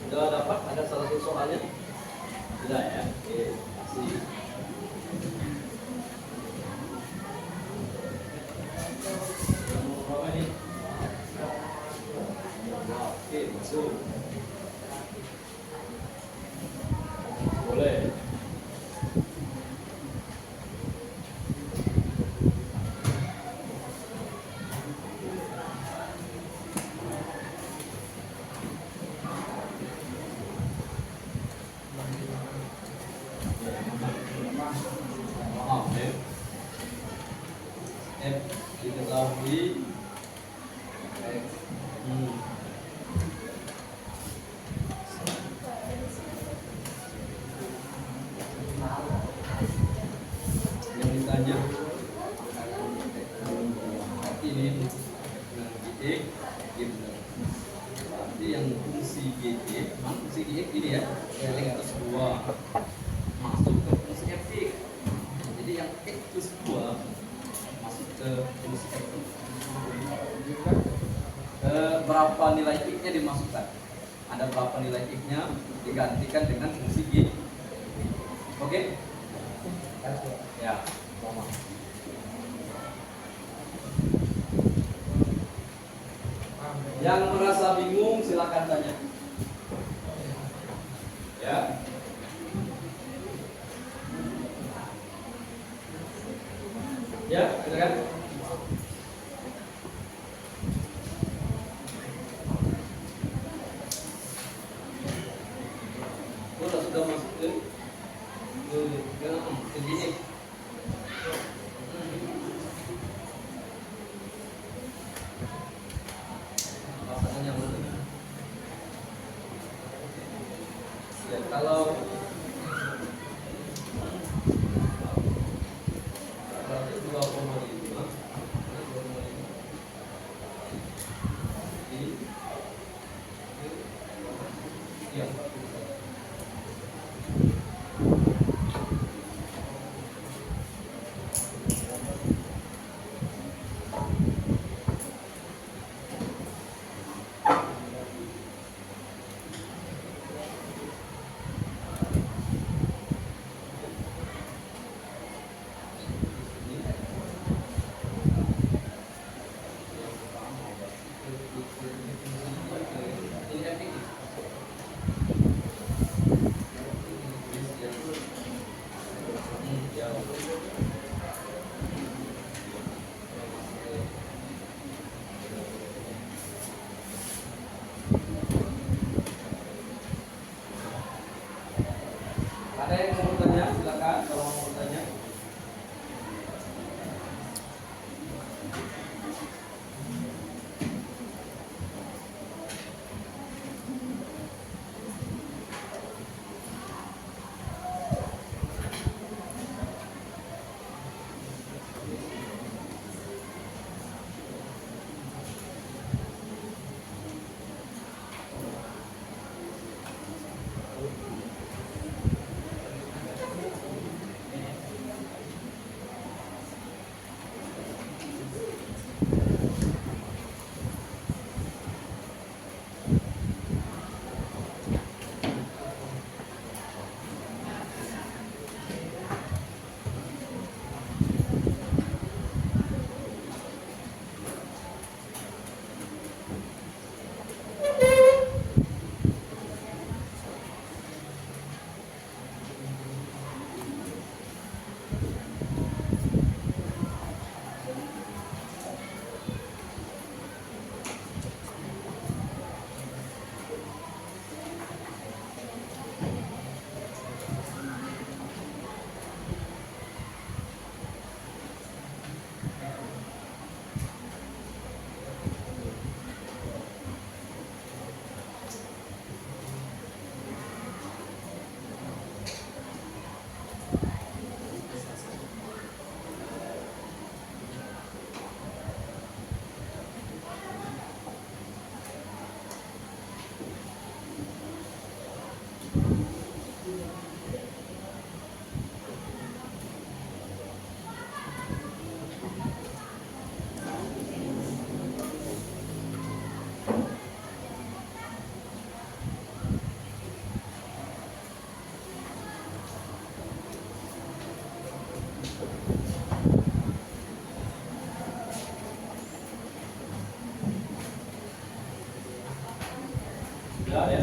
Sudah dapat? Ada salah satu soalnya? Tidak ya? Oke, kasih. Nomor berapa nih? Nah, oke, masuk. Boleh. Maaf ya. Diketahui. Yang ditanya ini dengan GX berarti yang fungsi GX, fungsi GX ini ya, X plus 2 masuk ke fungsi X. Jadi yang X plus 2 masuk ke fungsi X. Berapa nilai X-nya dimasukkan? Ada berapa nilai X-nya digantikan dengan fungsi G. Oke? Ya, lama. Paham. Yang merasa bingung silakan tanya. Ya. Ya, silakan. Sudah masuk ke sini. Pasangan yang mana? Ya, kalau berarti 2,5 ya. Ada yang mau bertanya? Silakan kalau mau bertanya. Sudah ya.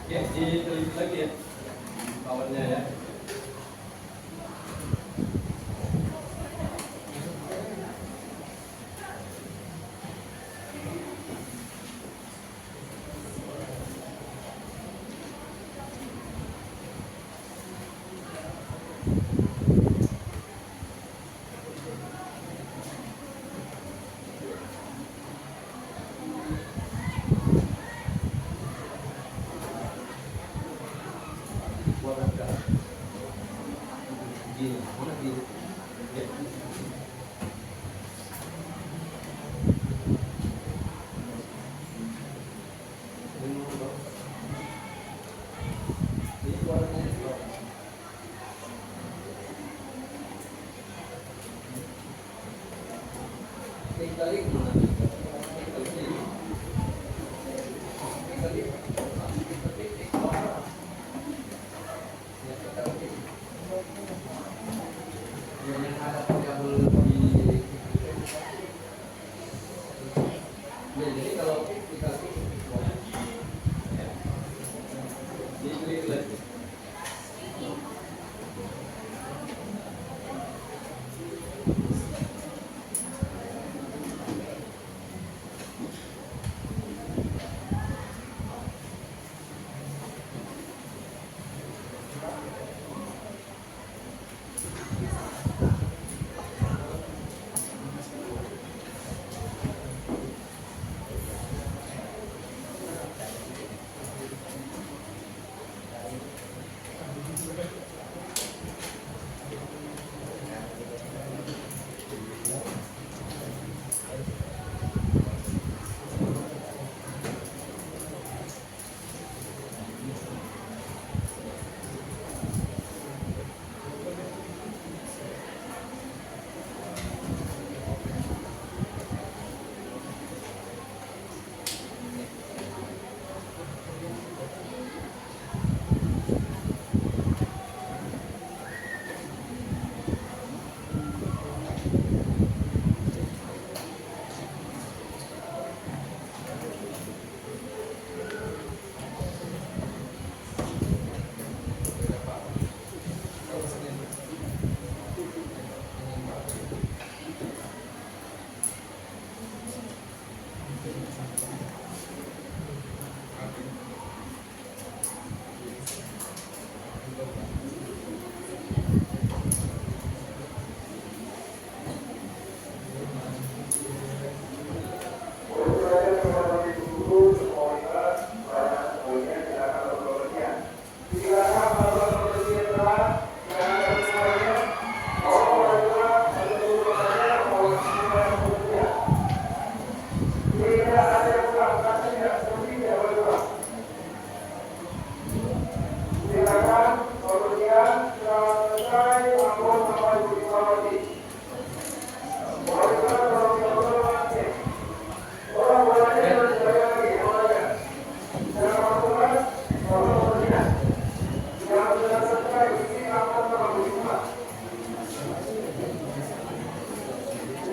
Oke, diteliti lagi ya. Powernya ya. Buat apa? Gini, mana gini? Ya. Ini warnanya hitam. Kali mana? Yang ada variabel di. Ya, jadi kalau kita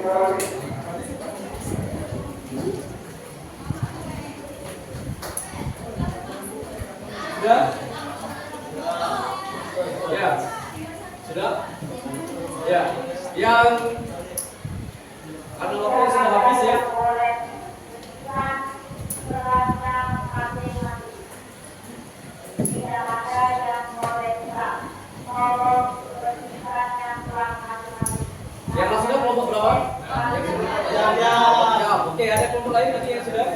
Sudah? Ya. Sudah? Ya. Yang karena waktunya sudah habis ya. Yang sudah kelompok berapa? Ya. Oke, ada kelompok lain lagi yang sudah?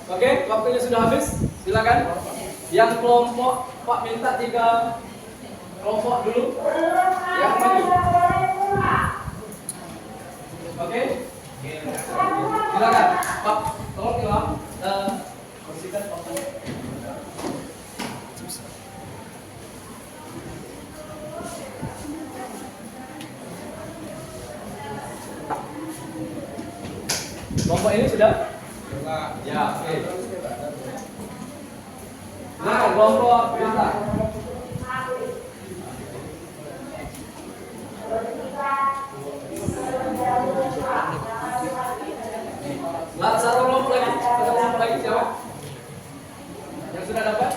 Oke, waktunya sudah habis. Silakan. Yang kelompok Pak minta 3 kelompok dulu. Yang maju. Oke. Silakan. Pak, tolong Ilham bersihkan papan. Kelompok ini sudah? Ya, oke. Nah, kelompok minta. Satu kelompok lagi, siapa? Yang sudah dapat?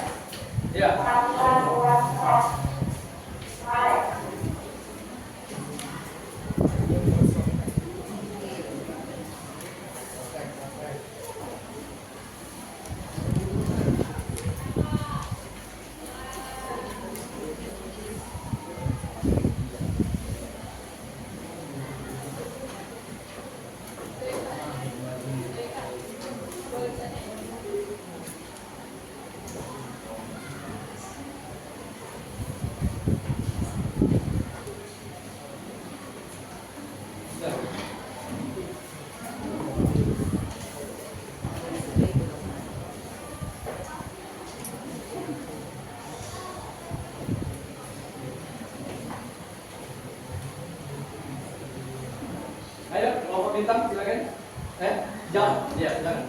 Ya. Ayo, kelompok bintang silakan. Jam. Ya, silakan.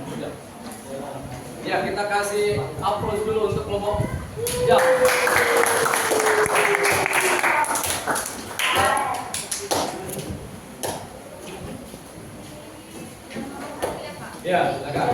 Ya, kita kasih applause dulu untuk kelompok jam. Ya, silakan.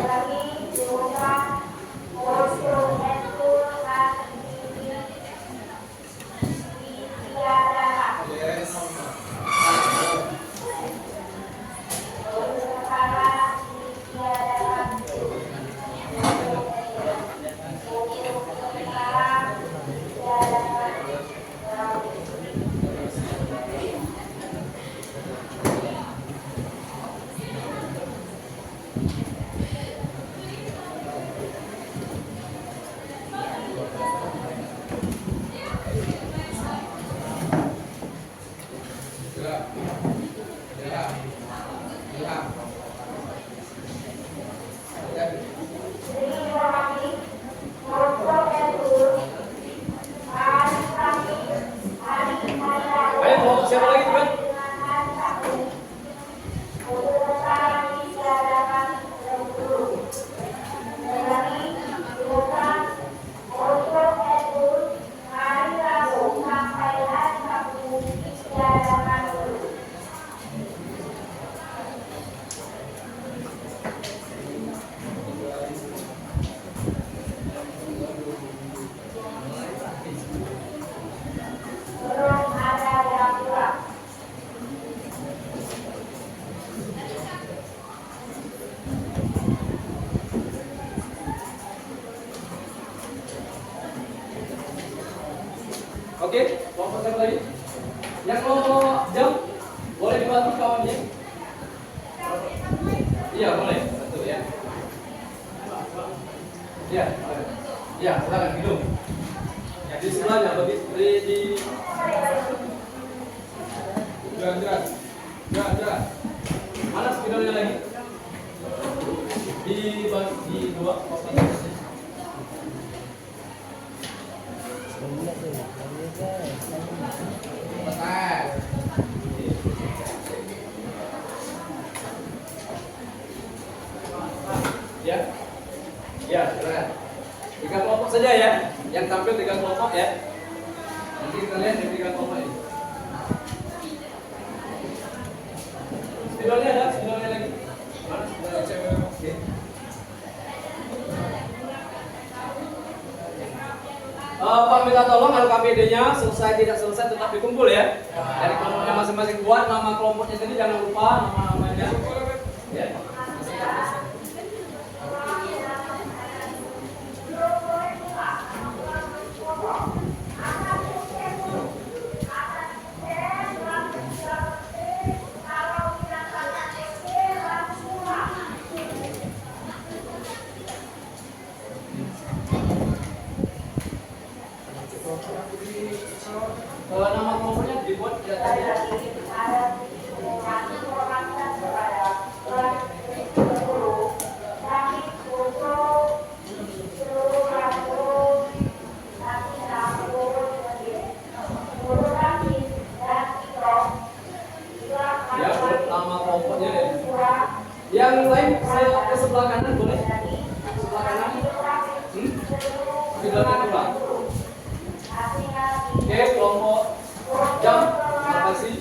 Oke, kelompok siapa lagi? Yang kelompok jam boleh dibantu kawannya? Iya boleh, satu ya. Iya, iya, silakan minum. Di sebelahnya di jalan. Mana spidolnya lagi? Di dua kotak. Ya, ya, silakan. 3 kelompok saja ya. Yang tampil 3 kelompok ya. Nanti kita lihat di 3 kelompok ini. Spidolnya ada, spidolnya lagi. Mana spidolnya? Oke. Pak minta tolong LKPD-nya selesai tidak selesai tetap dikumpul ya. Dari kelompoknya masing-masing buat nama kelompoknya sendiri jangan lupa nama-namanya. Ya. Nama kelompoknya dibuat ya. Ya, nama kelompoknya ya. Yang lain ke sebelah kanan boleh? Sebelah kanan. Spidolnya kurang. Oke, kelompok jam. Terima kasih.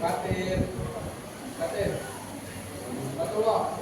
Katir. Batullah.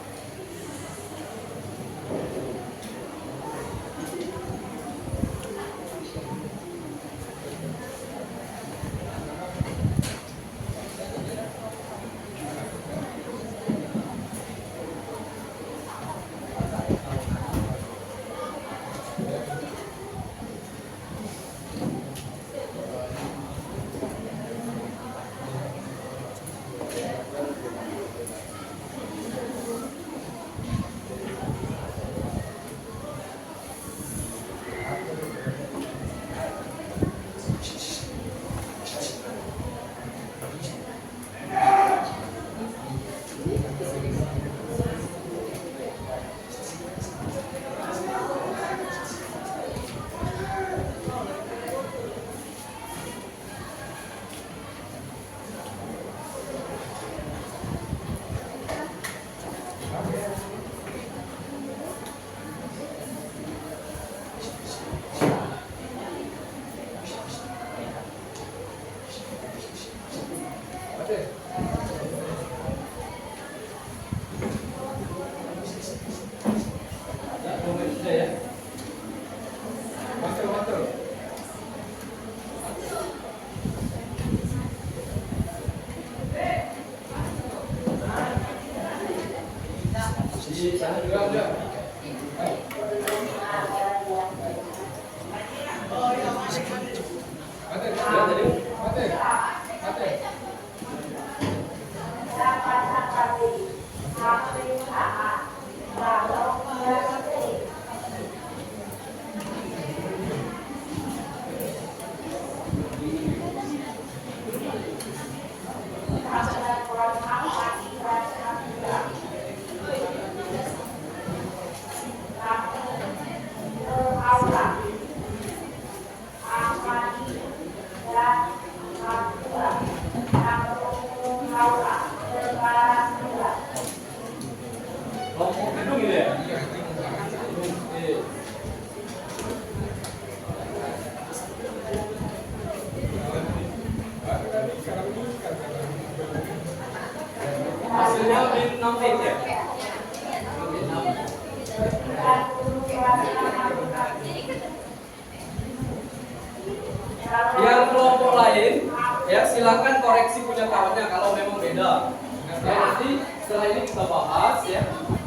Yang kelompok lain ya silakan koreksi punya kawannya kalau memang beda. Ya, nanti setelah ini kita bahas ya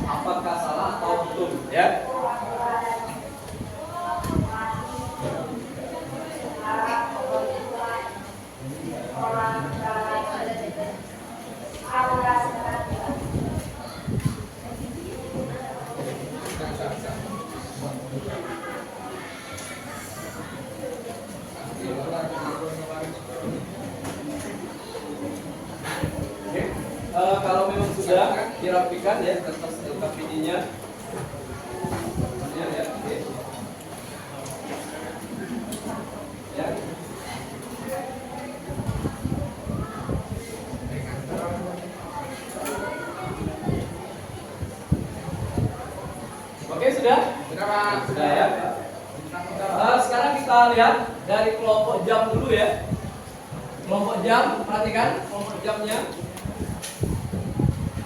apakah salah atau betul ya. Kalau memang sudah dirapikan ya kertas LKPD-nya. Ya, oke. Ya. Oke, sudah? Sudah, Pak. Sudah ya. Sekarang kita lihat dari kelompok jam dulu ya. Kelompok jam, perhatikan kelompok jamnya.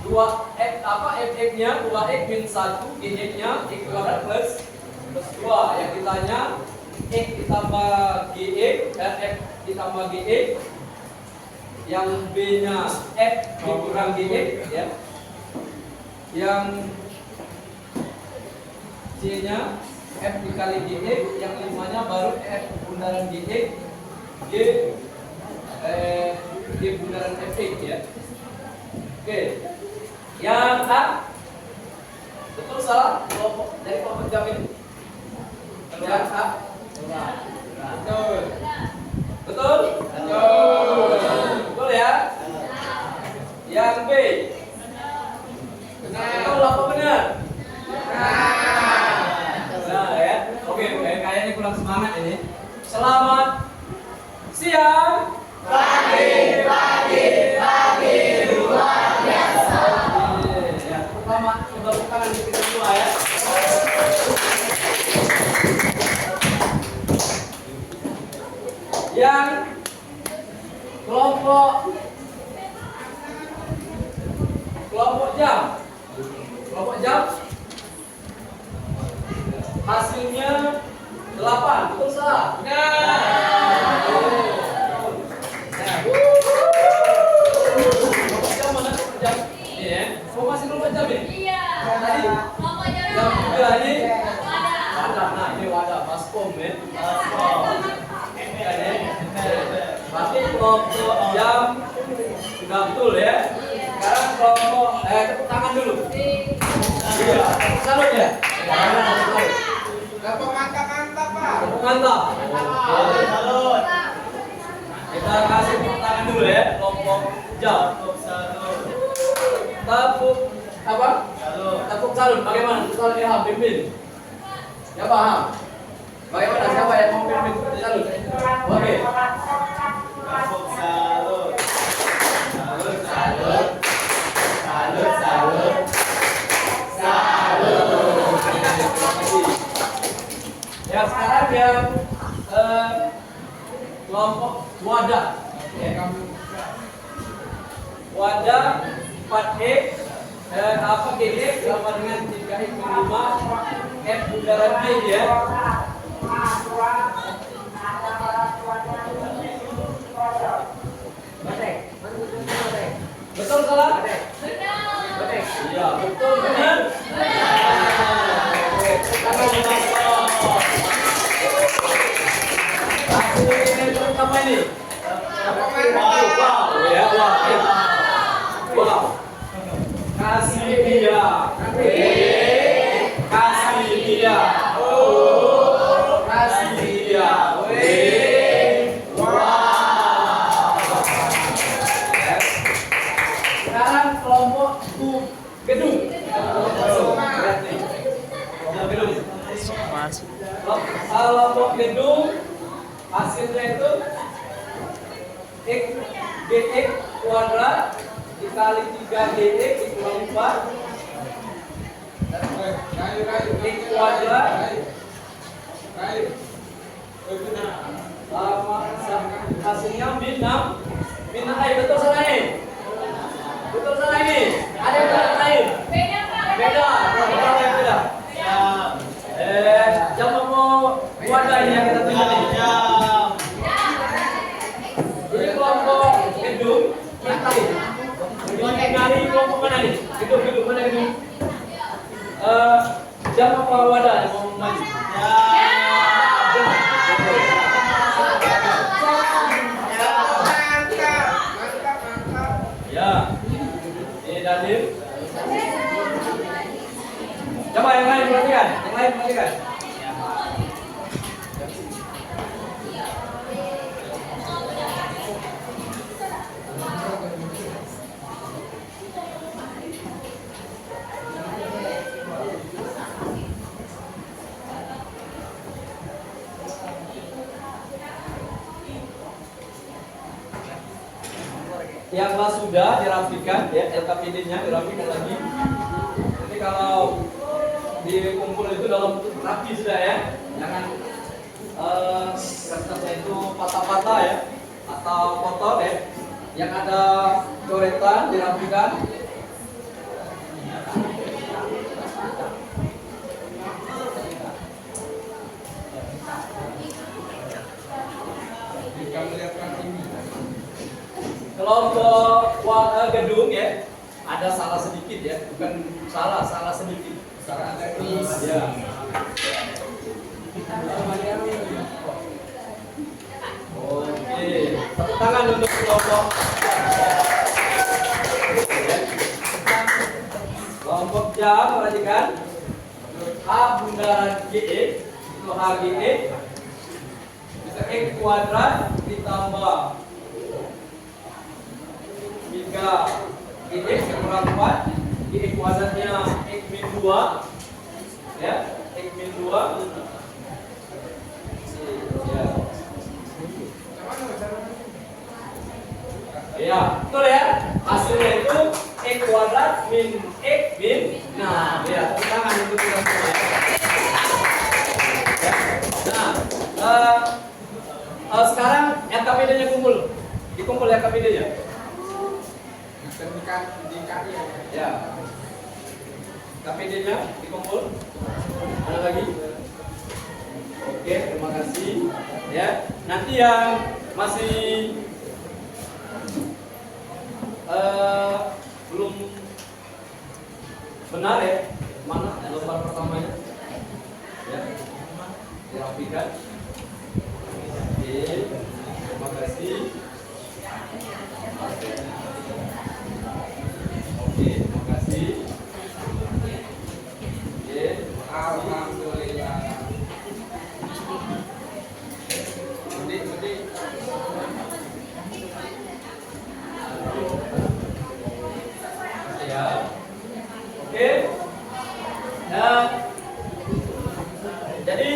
2x-nya 2x min 1, g-nya x kuadrat plus 2. Yang ditanya x ditambah gx dan f ditambah gx. Yang b-nya f dikurang gx ya. Yang c-nya f dikali gx, yang 5-nya baru f bundaran gx, g bundaran fx ya. Oke. Yang A betul salah kelompok dari kelompok jam ini. Yang A betul. Betul? Betul ya? Yang B betul apa benar? Benar ya. Oke, kayaknya kurang semangat ini. Selamat siang. Pagi luar biasa. Ya, pertama coba tangan di kita semua ya. Yang kelompok jam hasilnya 8, betul salah? Masih belum jam ini? Iya. Tadi Kelompok jam jam 3 ini wadah. nah ini wadah baskom ya. Berarti kelompok jam sudah betul ya. Sekarang kelompok tepuk tangan dulu. Iya, tepuk salut ya. Dapat mantap-mantap, Pak. Tepuk mantap. Salut. Kita kasih tepuk tangan dulu ya kelompok jam. Tepuk apa? Tepuk salut. Bagaimana? Ustaz Ilham pimpin. Ya paham. Bagaimana? Siapa yang mau pimpin? Salut. Oke. Tepuk salut. Ya sekarang yang kelompok wadah. Ya. Wadah 4x apa GX sama dengan 3x min 5 F bundaran B ya. Betul salah? Iya, betul benar. Oke, apa ini? Wow, ya, wow. Kasih dia. Kasih dia. Oh, kasih dia. Wow. Sekarang kelompok gedung. Kelompok gedung hasilnya itu x gx kuadrat dikali 3gx dikurang 4 x kuadrat sama hasilnya min 6 min 6. Betul salah ini? Betul salah ini? Ada yang benar lain? Beda, Pak. Beda. Berapa yang beda? Jam mau wadah ini yang kita tunjuk nih. Jam. Jam apa wadah yang mau maju? Ya. Ini Dadim. Coba yang lain perhatikan. Yang lain perhatikan. Yang kelas sudah dirapikan ya, LKPD-nya dirapikan lagi. Jadi kalau dikumpul itu dalam bentuk rapi sudah ya, jangan kertasnya itu patah-patah ya atau kotor ya. Yang ada coretan dirapikan. Jika melihatkan ini, Kelompok gedung ya, ada salah sedikit ya, bukan salah sedikit. secara teknis, Ya. Oke, tepuk tangan untuk kelompok. Kelompok jam, perhatikan. H bundaran GE itu HGE. X kuadrat ditambah 3 GX kurang 4, GX kuadratnya X min 2 ya, X min 2 ya, betul ya, hasilnya itu X kuadrat min X min, nah ya, tepuk tangan untuk kita semua ya. Nah, sekarang LKPD-nya dikumpul LKPD-nya. Ya. KPD-nya dikumpul. Ada lagi? Oke, terima kasih. Ya. Nanti yang masih belum benar ya, mana lembar pertamanya? Ya. Dirapikan. Oke, terima kasih. Oke, terima kasih. Oke, alhamdulillah. ya. Oke. Nah, jadi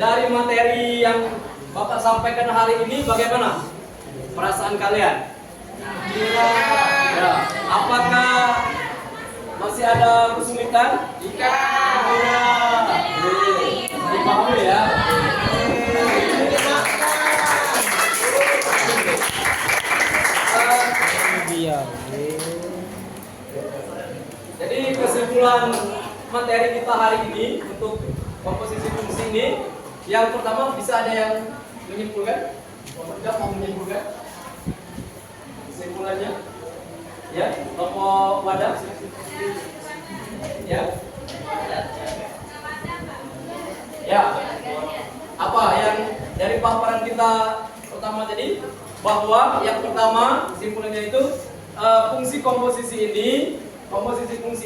dari materi yang Bapak sampaikan hari ini bagaimana perasaan kalian? Ya, apakah masih ada kesulitan? Jika Dipahami ya. Jadi kesimpulan materi kita hari ini untuk komposisi fungsi ini, yang pertama bisa ada yang menyimpulkan? Tidak mau menyimpulkan? Kesimpulannya, ya, kelompok wadah, ya, ya. Apa yang dari paparan kita pertama tadi? Bahwa yang pertama kesimpulannya itu fungsi komposisi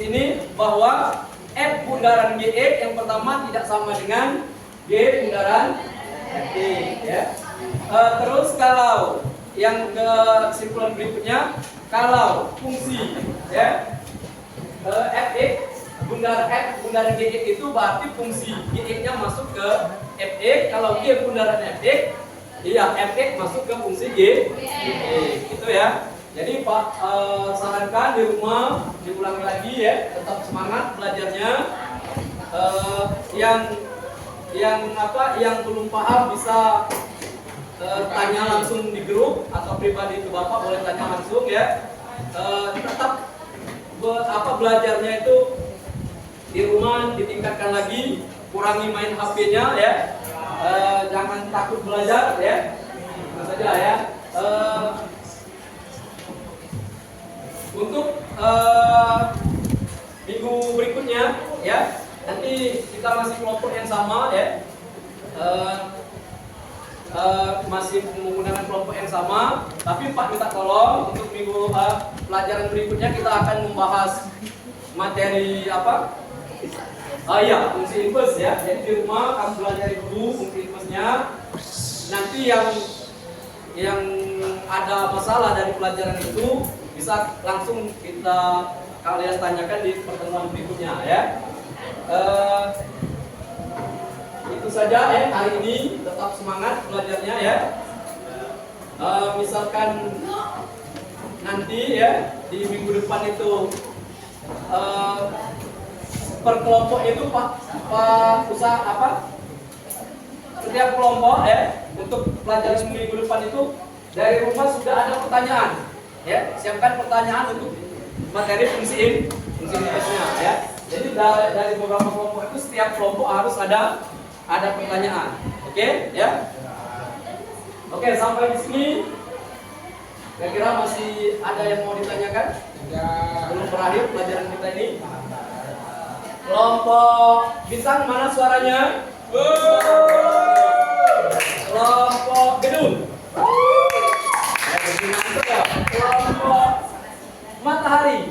ini bahwa F bundaran GX yang pertama tidak sama dengan G bundaran FD ya. Terus kalau yang kesimpulan berikutnya, kalau fungsi ya Fx bundaran F bundaran GX itu berarti fungsi GX-nya masuk ke Fx, kalau G bundaran Fx iya, Fx masuk ke fungsi G. Gitu ya. Jadi Pak sarankan di rumah diulangi lagi ya, tetap semangat belajarnya. Yang belum paham bisa tanya langsung di grup atau pribadi ke Bapak, boleh tanya langsung ya. Tetap belajarnya itu di rumah ditingkatkan lagi, kurangi main HP-nya ya. Jangan takut belajar ya, itu saja ya. Untuk minggu berikutnya ya. Nanti kita masih kelompok yang sama ya. Masih menggunakan kelompok yang sama, tapi Pak minta tolong untuk minggu pelajaran berikutnya kita akan membahas materi apa? Ya, fungsi inverse ya. Jadi di rumah kamu belajar dulu fungsi inverse-nya. Nanti yang ada masalah dari pelajaran itu bisa langsung kalian tanyakan di pertemuan berikutnya ya. Itu saja ya hari ini, tetap semangat belajarnya ya. Misalkan nanti ya di minggu depan itu per kelompok itu Pak usaha apa? Setiap kelompok ya untuk pelajaran minggu depan itu dari rumah sudah ada pertanyaan ya. Siapkan pertanyaan untuk materi fungsi inverse-nya ya. Jadi dari beberapa kelompok itu setiap kelompok harus ada pertanyaan. Oke ya. Oke, sampai di sini. Kira-kira masih ada yang mau ditanyakan? Belum berakhir pelajaran kita ini. Kelompok bintang mana suaranya? Kelompok gedung. Kelompok matahari.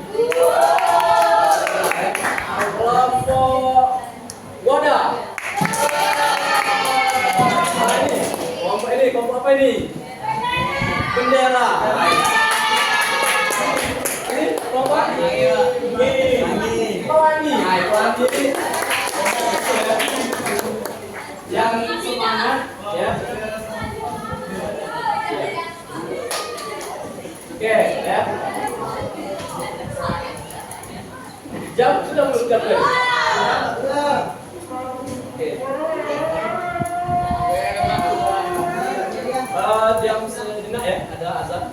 Kelompok wadah. Kelompok apa ini? Bendera. Ini kelompok pelangi. Yang semangat ya. Oke ya. Jam sudah belum Oke. Jam sejenak ya, ada azan.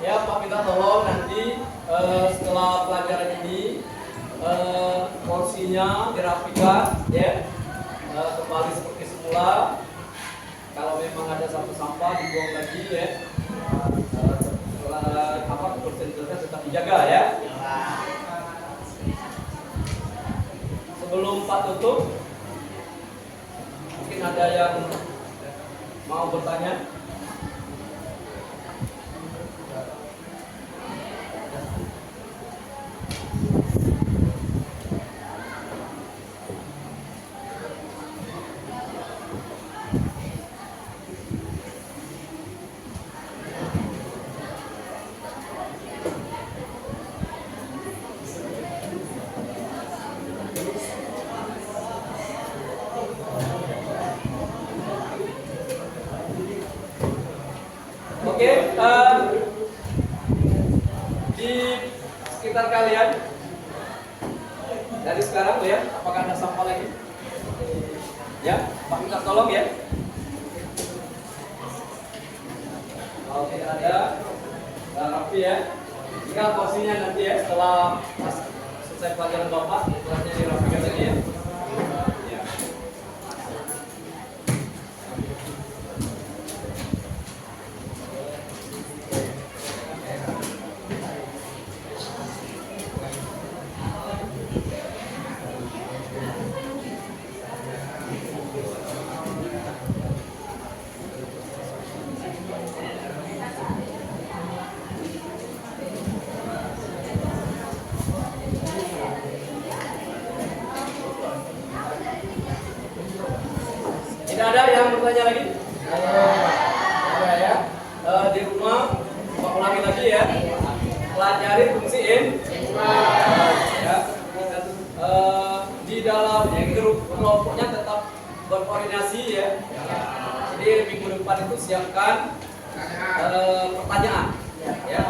Ya Pak minta tolong nanti setelah pelajaran ini porsinya dirapikan ya, kembali seperti semula. Kalau memang ada sampah dibuang lagi ya. Setelah persentase tetap dijaga ya. Sebelum Pak tutup, mungkin ada yang mau bertanya? Oke, di sekitar kalian dari sekarang ya, apakah ada sampah lagi? Ya, Pak minta tolong ya. Oke, ada rapi ya. Tinggal porsinya nanti ya setelah selesai pelajaran Bapak, setelahnya dirapikan lagi ya. Ya. Tidak ada yang bertanya lagi? Ada ya. Di rumah, Pak ulangi lagi ya. Pelajari fungsi in. Ya. Di dalam grup kelompoknya tetap berkoordinasi ya. Jadi minggu depan itu siapkan pertanyaan. Ya.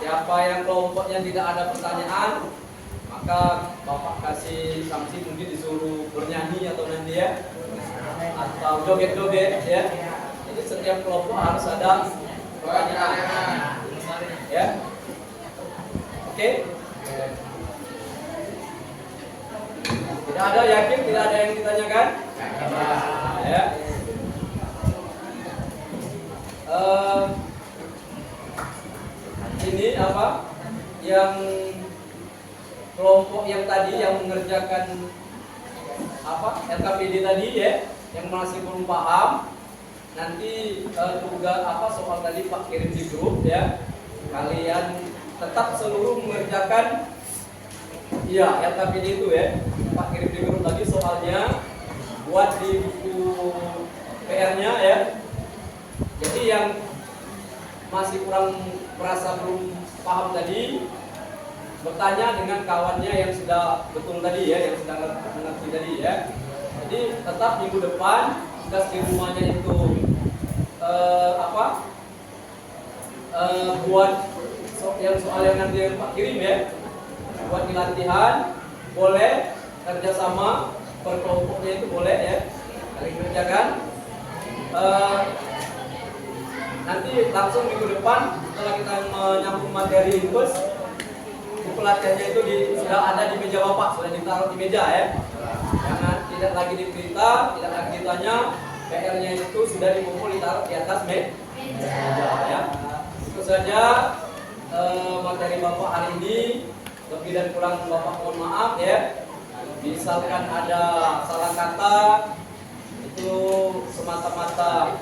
Siapa yang kelompoknya tidak ada pertanyaan, maka Bapak kasih sanksi, mungkin disuruh bernyanyi atau nanti ya, atau joget-joget ya. Jadi setiap kelompok harus ada pertanyaan ya. Oke. Tidak ada, yakin tidak ada yang ditanyakan ya. Ini apa yang kelompok yang tadi yang mengerjakan apa LKPD tadi ya, yang masih belum paham, nanti tugas apa soal tadi Pak kirim di grup ya. Kalian tetap seluruh mengerjakan ya LKPD itu ya. Pak kirim di grup lagi soalnya, buat di buku PR-nya ya. Jadi yang masih kurang merasa belum paham tadi, bertanya dengan kawannya yang sudah betul tadi ya, yang sudah mengerti tadi ya. Jadi tetap minggu depan tugas di rumahnya itu buat soal yang nanti yang Pak kirim ya, buat di latihan, boleh kerjasama berkelompoknya itu boleh ya, saling kerjakan. Nanti langsung minggu depan setelah kita menyambung materi bus, buku latihannya itu sudah ada di meja Bapak, sudah ditaruh di meja ya. Jangan tidak lagi diberita, tidak lagi ditanya, PR-nya itu sudah dikumpul ditaruh di atas meja ya. Itu saja materi Bapak hari ini. Lebih dan kurang Bapak mohon maaf ya. Misalkan ada salah kata, itu semata-mata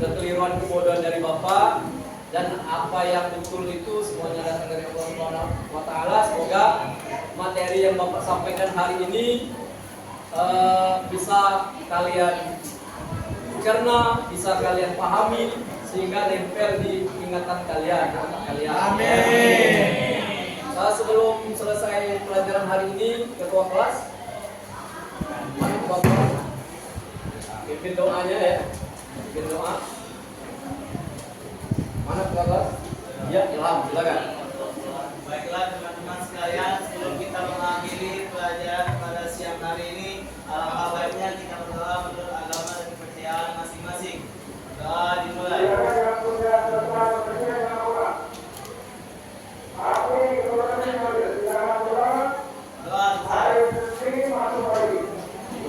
kekeliruan kebodohan dari Bapak, dan apa yang betul itu semuanya datang dari Allah Subhanahu wa Ta'ala. Semoga materi yang Bapak sampaikan hari ini bisa kalian cerna, bisa kalian pahami, sehingga nempel di ingatan kalian. Amin. Sebelum selesai pelajaran hari ini, ketua kelas, mari Bapak pimpin doanya ya. Bikin doa. Mana kelas? Ya, Ilham, silakan. Baiklah teman-teman sekalian, sebelum kita mengakhiri pelajaran pada siang hari ini, alangkah baiknya kita berdoa menurut agama dan kepercayaan masing-masing. Doa dimulai. Doa selesai.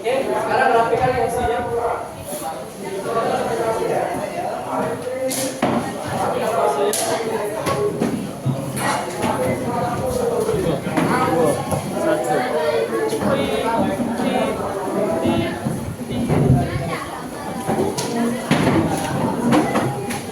Oke, sekarang rapikan kursinya. Rapikan kursinya. Terima kasih.